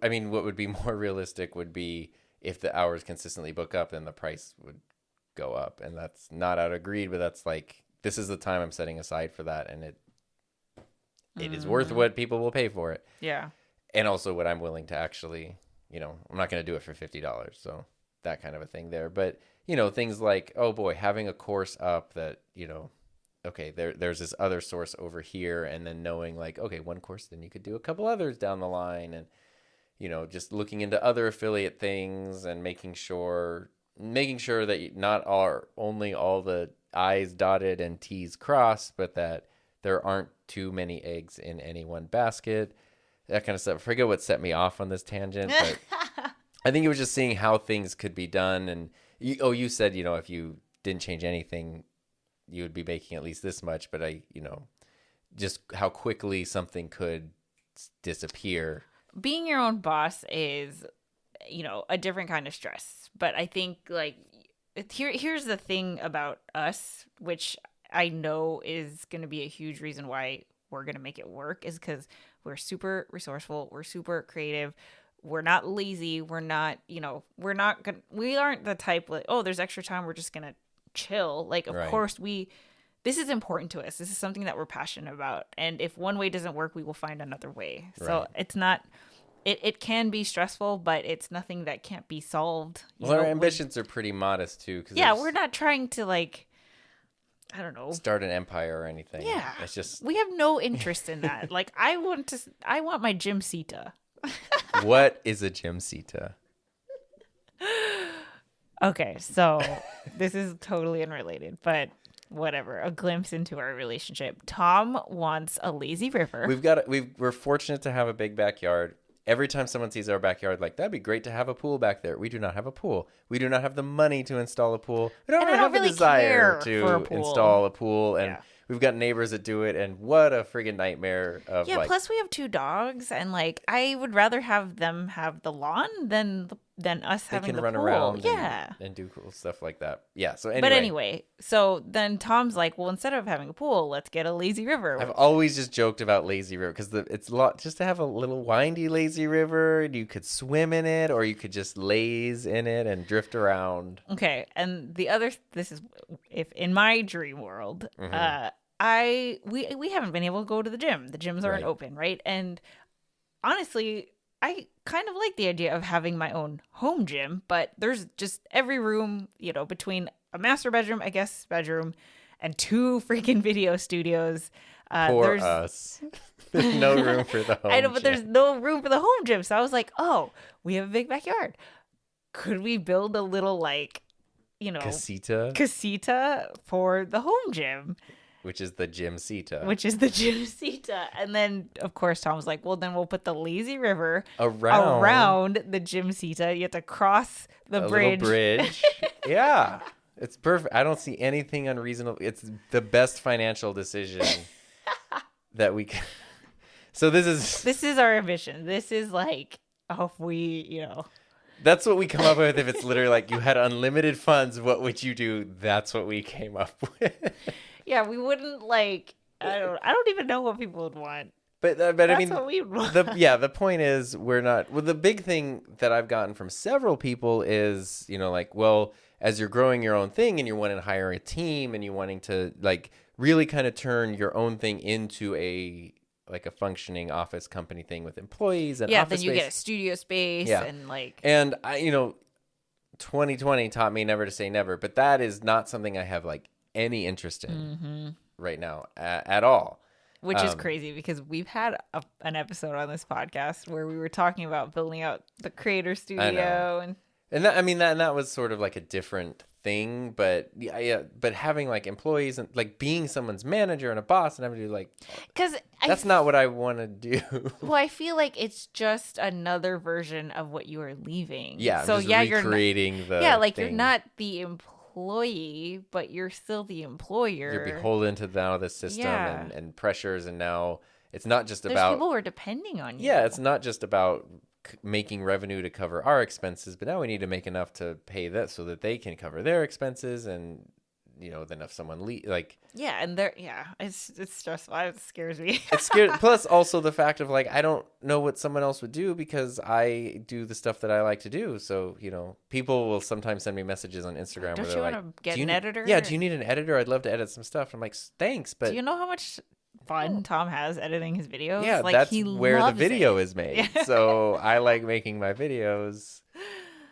I mean, what would be more realistic would be if the hours consistently book up, then the price would go up. And that's not out of greed, but that's like, this is the time I'm setting aside for that. And it is worth what people will pay for it. Yeah. And also what I'm willing to actually, I'm not going to do it for $50. So that kind of a thing there. But, things like, oh boy, having a course up that, okay, there's this other source over here. And then knowing like, okay, one course, then you could do a couple others down the line. And, just looking into other affiliate things and making sure that not only all the I's dotted and T's crossed, but that there aren't too many eggs in any one basket, that kind of stuff. I forget what set me off on this tangent, but I think it was just seeing how things could be done. And you said, if you didn't change anything, you would be making at least this much, but just how quickly something could disappear. Being your own boss is, a different kind of stress. But I think like here's the thing about us, which I know is going to be a huge reason why we're going to make it work, is because we're super resourceful. We're super creative. We're not lazy. We're not, we aren't the type like, oh, there's extra time, we're just going to chill. Like, of course this is important to us. This is something that we're passionate about. And if one way doesn't work, we will find another way. So it's not, it can be stressful, but it's nothing that can't be solved. Well, our ambitions are pretty modest too. Yeah, we're not trying to like, I don't know, start an empire or anything. Yeah, it's just we have no interest in that. Like, I want my gym Sita. What is a gym Sita? Okay, so this is totally unrelated, but whatever. A glimpse into our relationship. Tom wants a lazy river. We're fortunate to have a big backyard. Every time someone sees our backyard, like, that'd be great to have a pool back there. We do not have a pool. We do not have the money to install a pool. We don't have really a desire to pool. install a pool. And we've got neighbors that do it. And what a friggin' nightmare of plus we have 2 dogs. And like, I would rather have them have the lawn than us having the pool. They can run around and do cool stuff like that. Yeah, so anyway. But anyway, so then Tom's like, well, instead of having a pool, let's get a lazy river. I've always just joked about lazy river because it's a lot just to have a little windy lazy river. You could swim in it or you could just laze in it and drift around. Okay, and this is if in my dream world, we haven't been able to go to the gym. The gyms aren't open, right? And honestly, I kind of like the idea of having my own home gym, but there's just every room, between a master bedroom, a guest bedroom, and 2 freaking video studios. Poor us. There's no room for the home I know, but gym. there's no room for the home gym. So I was like, oh, we have a big backyard. Could we build a little, casita for the home gym? Which is the gym Sita. And then, of course, Tom was like, well, then we'll put the lazy river around the gym Sita. You have to cross the bridge. Little bridge. Yeah. It's perfect. I don't see anything unreasonable. It's the best financial decision that we can. So this is our ambition. This is like, if we, That's what we come up with. If it's literally like you had unlimited funds, what would you do? That's what we came up with. Yeah, we wouldn't I don't even know what people would want. But That's I mean, what we would want. The point is we're not. Well, the big thing that I've gotten from several people is, as you're growing your own thing and you're wanting to hire a team and you're wanting to really kind of turn your own thing into a functioning office company thing with employees and office then you space. get a studio space and I 2020 taught me never to say never, but that is not something I have any interest in right now at all. Which is crazy because we've had an episode on this podcast where we were talking about building out the creator studio and that was sort of like a different thing, but but having employees and being someone's manager and a boss and having to do because that's not what I want to do. Well, I feel like it's just another version of what you are leaving. Yeah, so you're recreating the you're not the employee, but you're still the employer. You're beholden to now the system and pressures, and now it's not just There's about people who are depending on you. Yeah, it's not just about making revenue to cover our expenses, but now we need to make enough to pay that so that they can cover their expenses, and then if someone it's stressful. It scares me. It's scary. Plus also the fact of I don't know what someone else would do because I do the stuff that I like to do. So people will sometimes send me messages on Instagram Don't where you they're want to get an editor? Yeah, do you need an editor? I'd love to edit some stuff. I'm like, thanks, but do you know how much fun Tom has editing his videos? Yeah, that's where the video is made. So I like making my videos,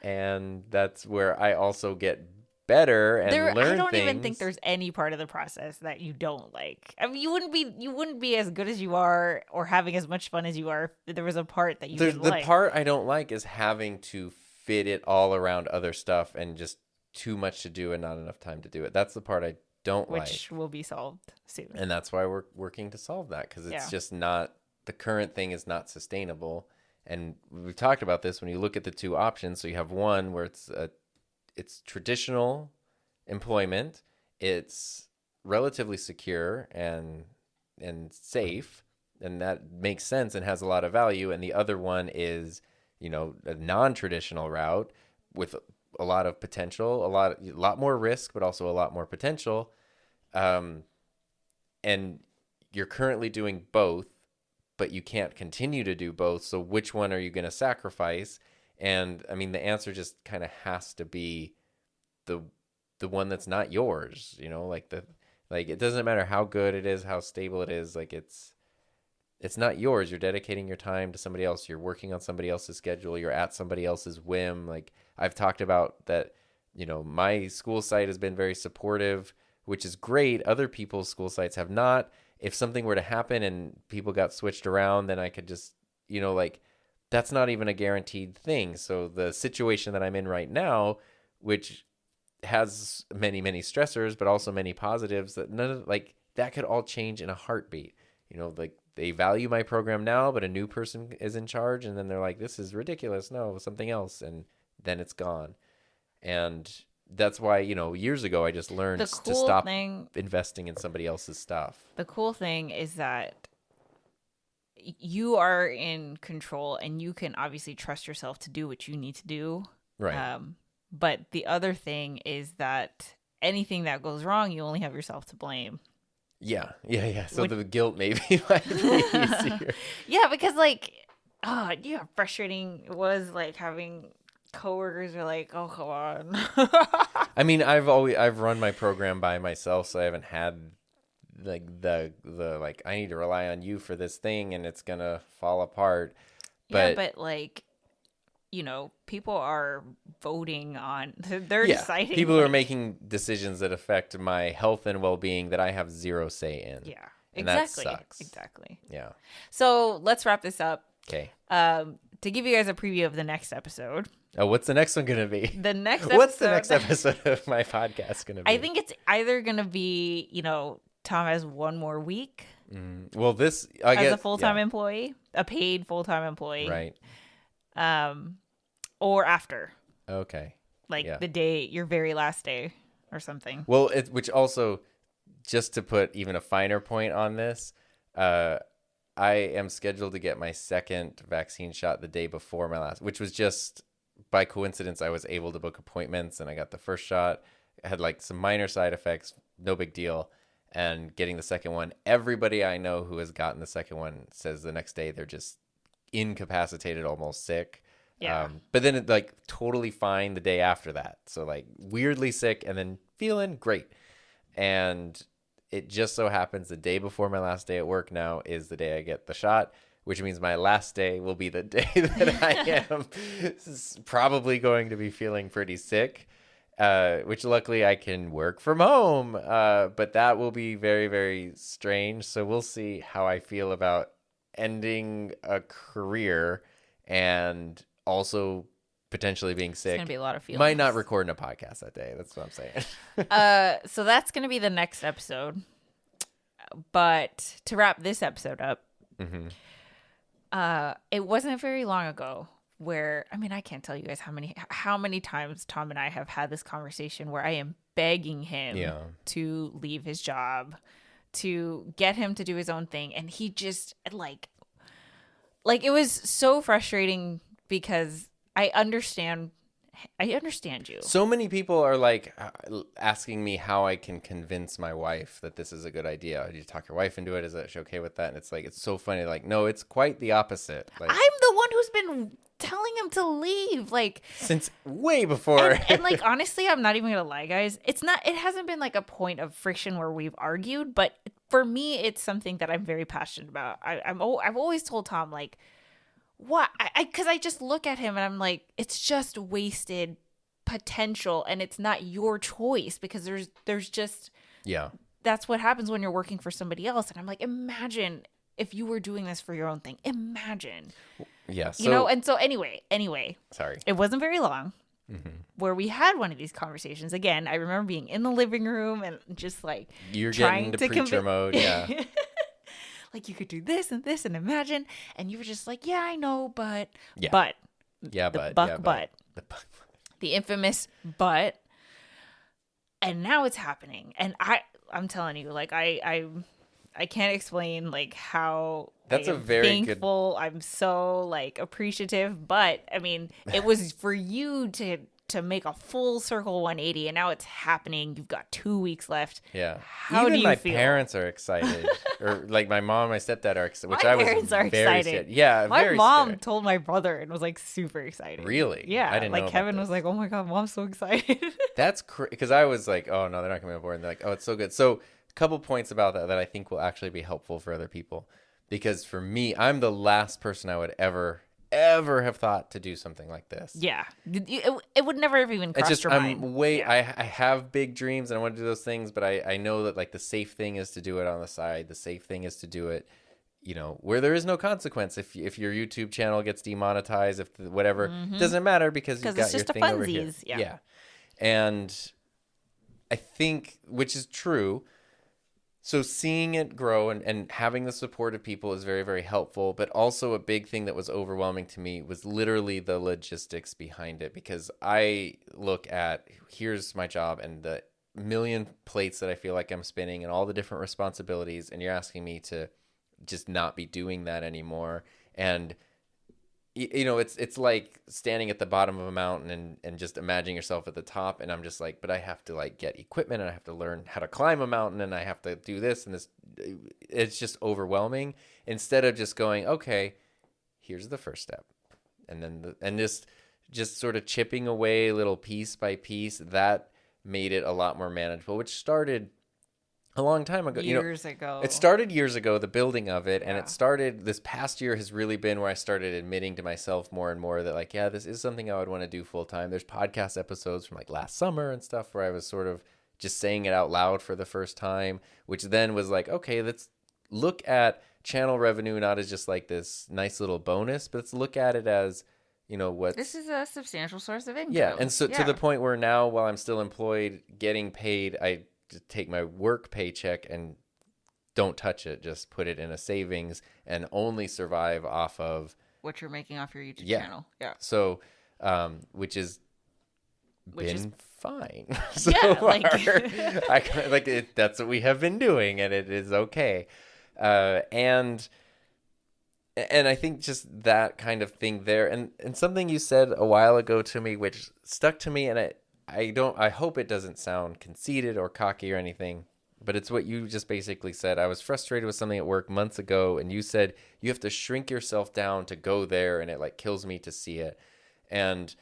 and that's where I also get better and learn I don't things. even think there's any part of the process that you don't like. I mean, you wouldn't be as good as you are or having as much fun as you are if there was a part that you didn't like. The part I don't like is having to fit it all around other stuff and just too much to do and not enough time to do it. That's the part I don't like. Which will be solved soon. And that's why we're working to solve that, because it's just not, the current thing is not sustainable. And we've talked about this when you look at the 2 options. So you have one where it's traditional employment, it's relatively secure and safe, and that makes sense and has a lot of value. And the other one is, a non-traditional route with a lot of potential, a lot more risk, but also a lot more potential. And you're currently doing both, but you can't continue to do both. So which one are you going to sacrifice? And I mean, the answer just kind of has to be the one that's not yours, it doesn't matter how good it is, how stable it is. it's not yours. You're dedicating your time to somebody else. You're working on somebody else's schedule. You're at somebody else's whim. Like I've talked about that, my school site has been very supportive, which is great. Other people's school sites have not. If something were to happen and people got switched around, then I could just, that's not even a guaranteed thing. So the situation that I'm in right now, which has many, many stressors, but also many positives, that that could all change in a heartbeat. They value my program now, but a new person is in charge, and then they're like, this is ridiculous. No, something else. And then it's gone. And that's why, years ago, I just learned to stop investing in somebody else's stuff. The cool thing is that you are in control, and you can obviously trust yourself to do what you need to do. Right. But the other thing is that anything that goes wrong, you only have yourself to blame. Yeah. So the guilt maybe might be easier. Yeah, because frustrating it was having coworkers are like, oh, come on. I mean, I've run my program by myself, so I haven't had the I need to rely on you for this thing and it's gonna fall apart. But people are voting on, they're deciding. People are making decisions that affect my health and well-being that I have zero say in. Yeah, and exactly. That sucks. Exactly. Yeah. So let's wrap this up. Okay. To give you guys a preview of the next episode. Oh, what's the next one going to be? The next episode. What's the next episode of my podcast going to be? I think it's either going to be, Tom has one more week. Well, as a full-time employee, a paid full-time employee. Right. Or after. Okay. The day, your very last day or something. Well, which also, just to put even a finer point on this, I am scheduled to get my second vaccine shot the day before my last, which was just by coincidence. I was able to book appointments and I got the first shot. I had some minor side effects, no big deal. And getting the second one, everybody I know who has gotten the second one says the next day they're just incapacitated, almost sick. Yeah. But then it totally fine the day after that. So weirdly sick and then feeling great. And it just so happens the day before my last day at work now is the day I get the shot, which means my last day will be the day that I am probably going to be feeling pretty sick, which luckily I can work from home. But that will be very, very strange. So we'll see how I feel about ending a career and also potentially being sick. It's going to be a lot of feelings. Might not record a podcast that day. That's what I'm saying. So that's going to be the next episode. But to wrap this episode up, it wasn't very long ago where, I can't tell you guys how many times Tom and I have had this conversation where I am begging him to leave his job, to get him to do his own thing. And he just it was so frustrating because I understand you. So many people are asking me how I can convince my wife that this is a good idea. Did you talk your wife into it? Is she okay with that? And it's it's so funny. No, it's quite the opposite. I'm the one who's been telling him to leave since way before. And honestly, I'm not even gonna lie, guys. It hasn't been a point of friction where we've argued, but for me, it's something that I'm very passionate about. I've always told Tom what? Because I just look at him and I'm it's just wasted potential, and it's not your choice because there's just that's what happens when you're working for somebody else. And I'm imagine if you were doing this for your own thing. Imagine. Yeah. And so anyway. Sorry. It wasn't very long where we had one of these conversations. Again, I remember being in the living room and just you're getting into preacher mode. Yeah. You could do this and this and imagine. And you were just yeah, I know, but. Yeah. But. Yeah, the but. But. The infamous but. And now it's happening. And I'm telling you, I can't explain how that's a very thankful. I'm so appreciative. But it was for you to make a full circle 180, and now it's happening. You've got 2 weeks left. Yeah. How do you my feel? Parents are excited, or my mom and my stepdad are excited. Which my I was parents are very excited. Scared. Yeah, my very mom scared. told my brother and was super excited. Really? Yeah. I didn't know Kevin about was oh my god, mom's so excited. That's because I was oh no, they're not coming on board. And they're oh, it's so good. So a couple points about that I think will actually be helpful for other people. Because for me, I'm the last person I would ever have thought to do something like this. Yeah. It would never have even crossed your mind. I have big dreams and I want to do those things, but I know that like the safe thing is to do it on the side. The safe thing is to do it, you know, where there is no consequence. If your YouTube channel gets demonetized, if whatever, it doesn't matter because you've got your thing over here. Yeah. And I think, which is true. So seeing it grow and having the support of people is very, very helpful. But also a big thing that was overwhelming to me was literally the logistics behind it. Because I look at, here's my job and the million plates that I feel like I'm spinning and all the different responsibilities. And you're asking me to just not be doing that anymore. And you know, it's like standing at the bottom of a mountain and just imagining yourself at the top. And I'm just like, but I have to like get equipment and I have to learn how to climb a mountain and I have to do this and this. It's just overwhelming instead of just going, okay, here's the first step. And then just sort of chipping away little piece by piece, that made it a lot more manageable, which started a long time ago. Years ago. It started years ago, the building of it. And it started, this past year has really been where I started admitting to myself more and more that like, yeah, this is something I would want to do full time. There's podcast episodes from like last summer and stuff where I was sort of just saying it out loud for the first time, which then was like, okay, let's look at channel revenue not as just like this nice little bonus, but let's look at it as, you know, what this is a substantial source of income. Yeah. And so to the point where now, while I'm still employed, getting paid, I take my work paycheck and don't touch it, just put it in a savings and only survive off of what you're making off your YouTube channel. Yeah. So, which is fine. So like that's what we have been doing and it is okay. And I think just that kind of thing there and something you said a while ago to me, which stuck to me, and I hope it doesn't sound conceited or cocky or anything, but it's what you just basically said. I was frustrated with something at work months ago, and you said you have to shrink yourself down to go there, and it like kills me to see it. And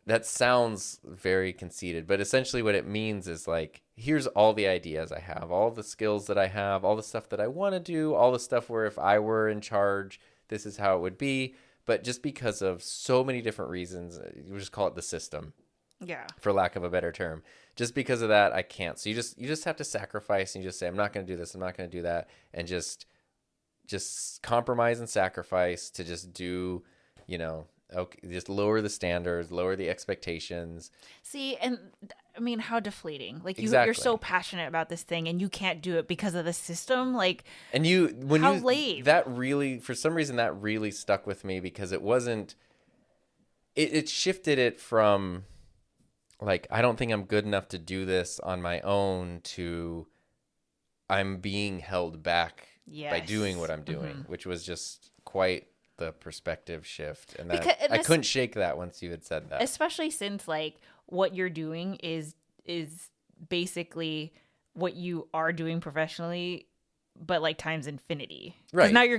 that sounds very conceited, but essentially what it means is like, here's all the ideas I have, all the skills that I have, all the stuff that I want to do, all the stuff where if I were in charge, this is how it would be. But just because of so many different reasons, you just call it the system. Yeah. For lack of a better term. Just because of that, I can't. So you just have to sacrifice and you just say, I'm not going to do this. I'm not going to do that. And just compromise and sacrifice to just do, you know, okay, just lower the standards, lower the expectations. See, and I mean, how deflating. Like Exactly. You're so passionate about this thing and you can't do it because of the system. Like, and lame. That really, for some reason, that really stuck with me because it wasn't, it shifted it from, like, I don't think I'm good enough to do this on my own to I'm being held back by doing what I'm doing, which was just quite the perspective shift. And that I couldn't shake that once you had said that. Especially since, like, what you're doing is basically what you are doing professionally, but like times infinity. Right. Now you're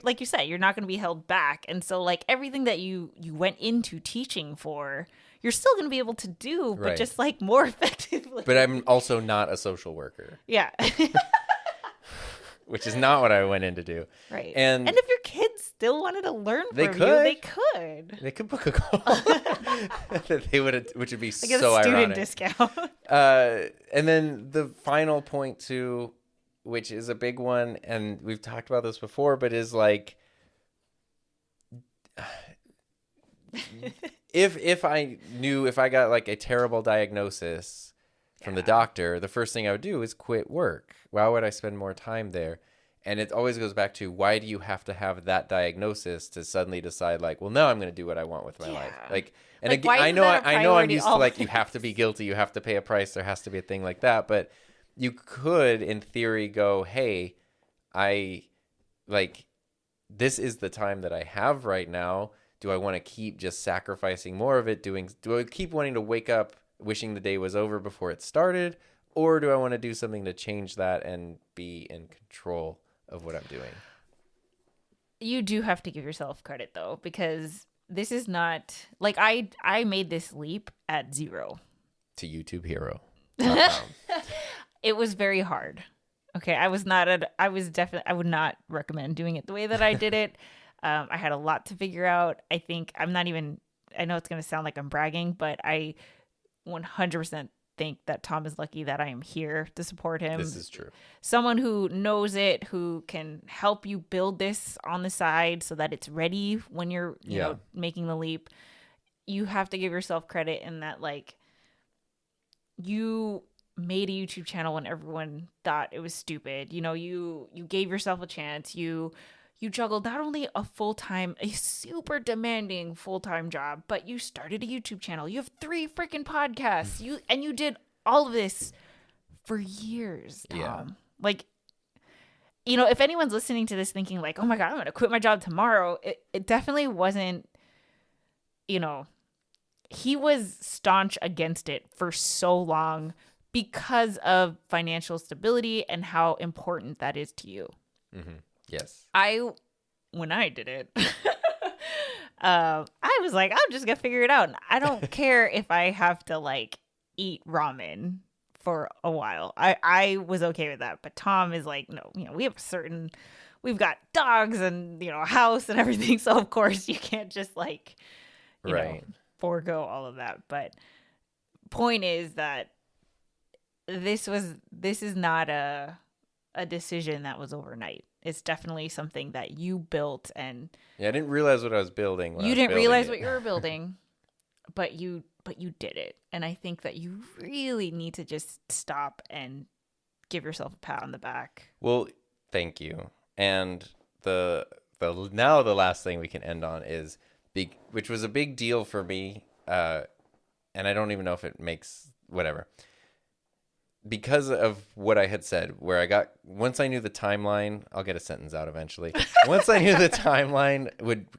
like you said, you're not going to be held back. And so like everything that you went into teaching for, you're still going to be able to do, but just like more effectively. But I'm also not a social worker. Yeah. Which is not what I went in to do. Right. And if your kids still wanted to learn from you, they could. They could book a call. They would, which would be like so a student ironic. Discount. And then the final point too, which is a big one, and we've talked about this before, but is like, if I got like a terrible diagnosis from the doctor, the first thing I would do is quit work. Why would I spend more time there? And it always goes back to, why do you have to have that diagnosis to suddenly decide like, well, no, I'm going to do what I want with my life? Like, and like, again, I know I'm used to like, you have to be guilty, you have to pay a price, there has to be a thing like that. But you could, in theory, go, hey, this is the time that I have right now. Do I want to keep just sacrificing more of it? Do I keep wanting to wake up wishing the day was over before it started? Or do I want to do something to change that and be in control of what I'm doing? You do have to give yourself credit, though, because this is not like I made this leap at 0 to YouTube Hero. It was very hard. Okay, I was definitely, I would not recommend doing it the way that I did it. I had a lot to figure out. I know it's going to sound like I'm bragging, but I 100% think that Tom is lucky that I am here to support him. This is true. Someone who knows it, who can help you build this on the side so that it's ready when you're, you know, making the leap. You have to give yourself credit in that, like, you made a YouTube channel when everyone thought it was stupid. You know, you gave yourself a chance. You juggled not only a super demanding full-time job, but you started a YouTube channel. You have 3 freaking podcasts. You did all of this for years, Tom. Yeah. Like, you know, if anyone's listening to this thinking like, oh my God, I'm going to quit my job tomorrow, it definitely wasn't, you know, he was staunch against it for so long because of financial stability and how important that is to you. Mm-hmm. Yes. When I did it, I was like, I'm just gonna figure it out. And I don't care if I have to like eat ramen for a while. I was okay with that. But Tom is like, no, you know, we've got dogs and, you know, a house and everything. So of course you can't just like, you know, forego all of that. But point is that this is not a decision that was overnight. It's definitely something that you built, and I didn't realize what I was building. You didn't realize what you were building, but you did it. And I think that you really need to just stop and give yourself a pat on the back. Well, thank you. And the last thing we can end on is which was a big deal for me, and I don't even know if it makes whatever. Because of what I had said, once I knew the timeline, I'll get a sentence out eventually. Once I knew the timeline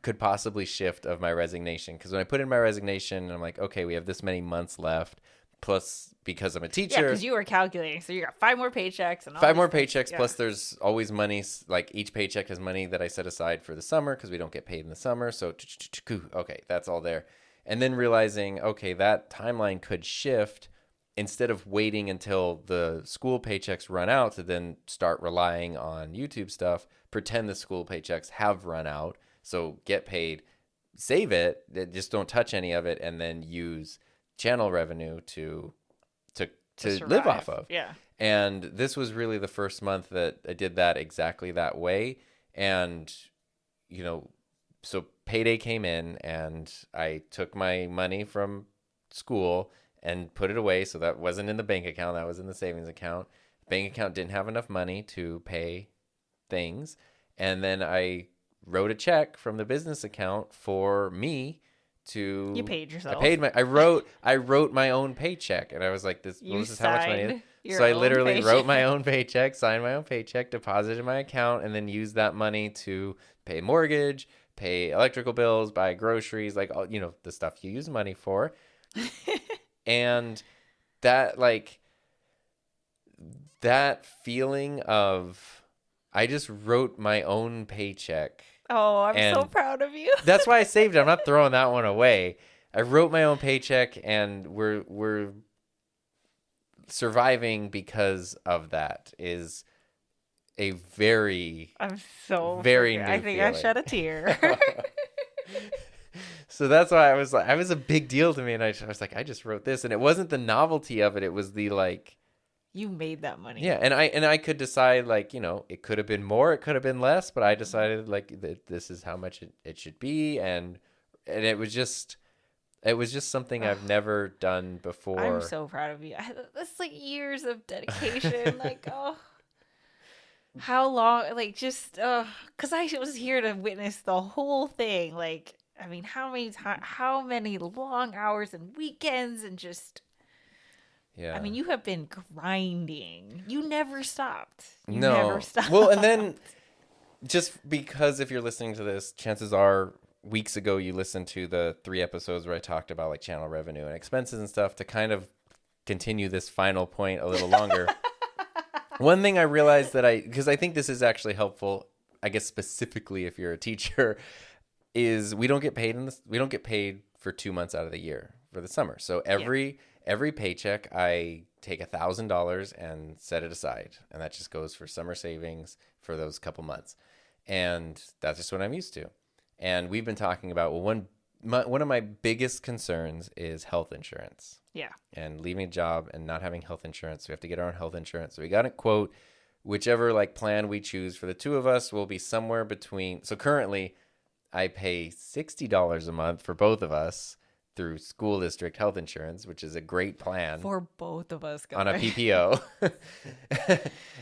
could possibly shift of my resignation. Because when I put in my resignation, I'm like, okay, we have this many months left. Plus, because I'm a teacher. Yeah, because you were calculating. So you got 5 more paychecks. And all 5 more paychecks. Yeah. Plus there's always money. Like each paycheck has money that I set aside for the summer because we don't get paid in the summer. So, okay, that's all there. And then realizing, okay, that timeline could shift. Instead of waiting until the school paychecks run out to then start relying on YouTube stuff, pretend the school paychecks have run out. So get paid, save it, just don't touch any of it, and then use channel revenue to live off of. Yeah. And this was really the first month that I did that exactly that way. And, you know, so payday came in and I took my money from school and put it away. So that wasn't in the bank account. That was in the savings account. Bank account didn't have enough money to pay things. And then I wrote a check from the business account for me to... You paid yourself. I wrote my own paycheck. And I was like, this is how much money it is. So I literally wrote my own paycheck, signed my own paycheck, deposited in my account, and then used that money to pay mortgage, pay electrical bills, buy groceries, like, all, you know, the stuff you use money for. And that feeling of, I just wrote my own paycheck. Oh, I'm so proud of you. That's why I saved it. I'm not throwing that one away. I wrote my own paycheck, and we're surviving because of that. Is a very, I'm so very new I think feeling. I shed a tear. So that's why I was like, it was a big deal to me. And I was like, I just wrote this. And it wasn't the novelty of it. It was the like. You made that money. Yeah. And I could decide, like, you know, it could have been more, it could have been less. But I decided like that this is how much it should be. And it was just something I've never done before. I'm so proud of you. That's like years of dedication. Like, oh. How long? Like, just, because I was here to witness the whole thing. Like, I mean, how many long hours and weekends and just, yeah. I mean, you have been grinding. You never stopped. Never stopped. Well, and then just because if you're listening to this, chances are weeks ago you listened to the 3 episodes where I talked about like channel revenue and expenses and stuff to kind of continue this final point a little longer. One thing I realized because I think this is actually helpful, I guess specifically if you're a teacher, is we don't get paid for 2 months out of the year for the summer. So every every paycheck I take $1,000 and set it aside, and that just goes for summer savings for those couple months, and that's just what I'm used to. And we've been talking about, well, one of my biggest concerns is health insurance. Yeah. And leaving a job and not having health insurance. We have to get our own health insurance. So we got a quote. Whichever like plan we choose for the two of us will be somewhere between. So currently, I pay $60 a month for both of us through school district health insurance, which is a great plan for both of us, guys. On a PPO.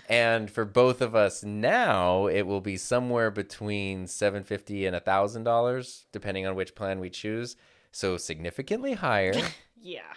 And for both of us now, it will be somewhere between $750 and $1,000, depending on which plan we choose. So significantly higher. Yeah.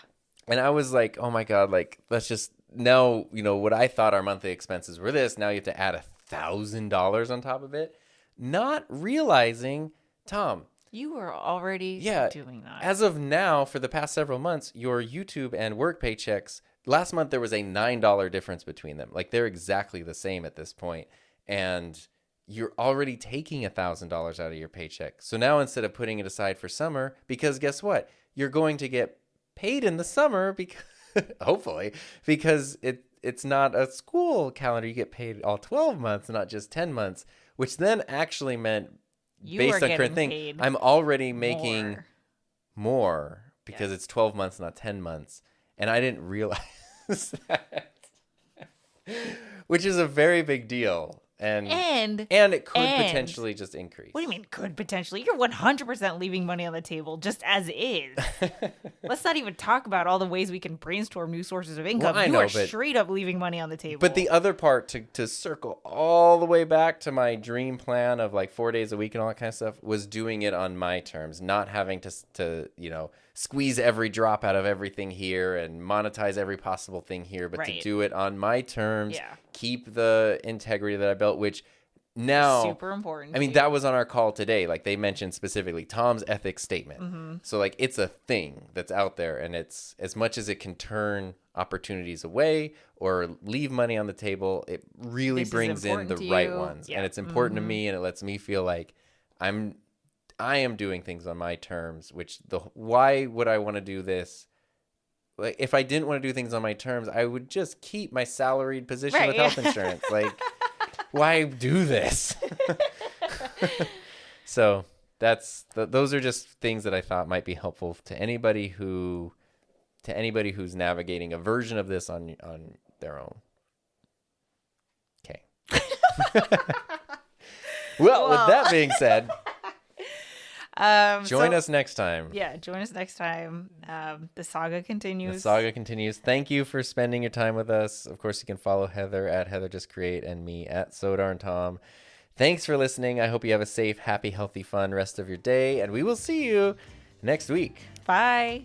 And I was like, oh my God, like, let's just now, what I thought our monthly expenses were this. Now you have to add $1,000 on top of it. Not realizing, Tom. You were already doing that. As of now, for the past several months, your YouTube and work paychecks, last month there was a $9 difference between them. Like, they're exactly the same at this point. And you're already taking $1,000 out of your paycheck. So now instead of putting it aside for summer, because guess what? You're going to get paid in the summer, because hopefully, because it's not a school calendar. You get paid all 12 months, not just 10 months, which then actually meant, based on current thing, I'm already making more because it's 12 months, not 10 months. And I didn't realize that, which is a very big deal. And it could potentially just increase. What do you mean could potentially? You're 100% leaving money on the table just as is. Let's not even talk about all the ways we can brainstorm new sources of income. Well, you are straight up leaving money on the table. But the other part, to circle all the way back to my dream plan of like 4 days a week and all that kind of stuff, was doing it on my terms, not having to squeeze every drop out of everything here and monetize every possible thing here, but to do it on my terms, keep the integrity that I built, which now super important. I mean, that was on our call today. Like, they mentioned specifically Tom's ethics statement. Mm-hmm. So like, it's a thing that's out there, and it's, as much as it can turn opportunities away or leave money on the table, it really brings in the right ones. And it's important to me, and it lets me feel like I am doing things on my terms, which why would I want to do this? Like, if I didn't want to do things on my terms, I would just keep my salaried position with health insurance. Like, why do this? So those are just things that I thought might be helpful to anybody who's navigating a version of this on their own. Okay. Well, with that being said, join us next time. Yeah, join us next time. The saga continues. Thank you for spending your time with us. Of course, you can follow Heather at HeatherJustCreate and me at SoDarnTom. Thanks for listening. I hope you have a safe, happy, healthy, fun rest of your day, and we will see you next week. Bye.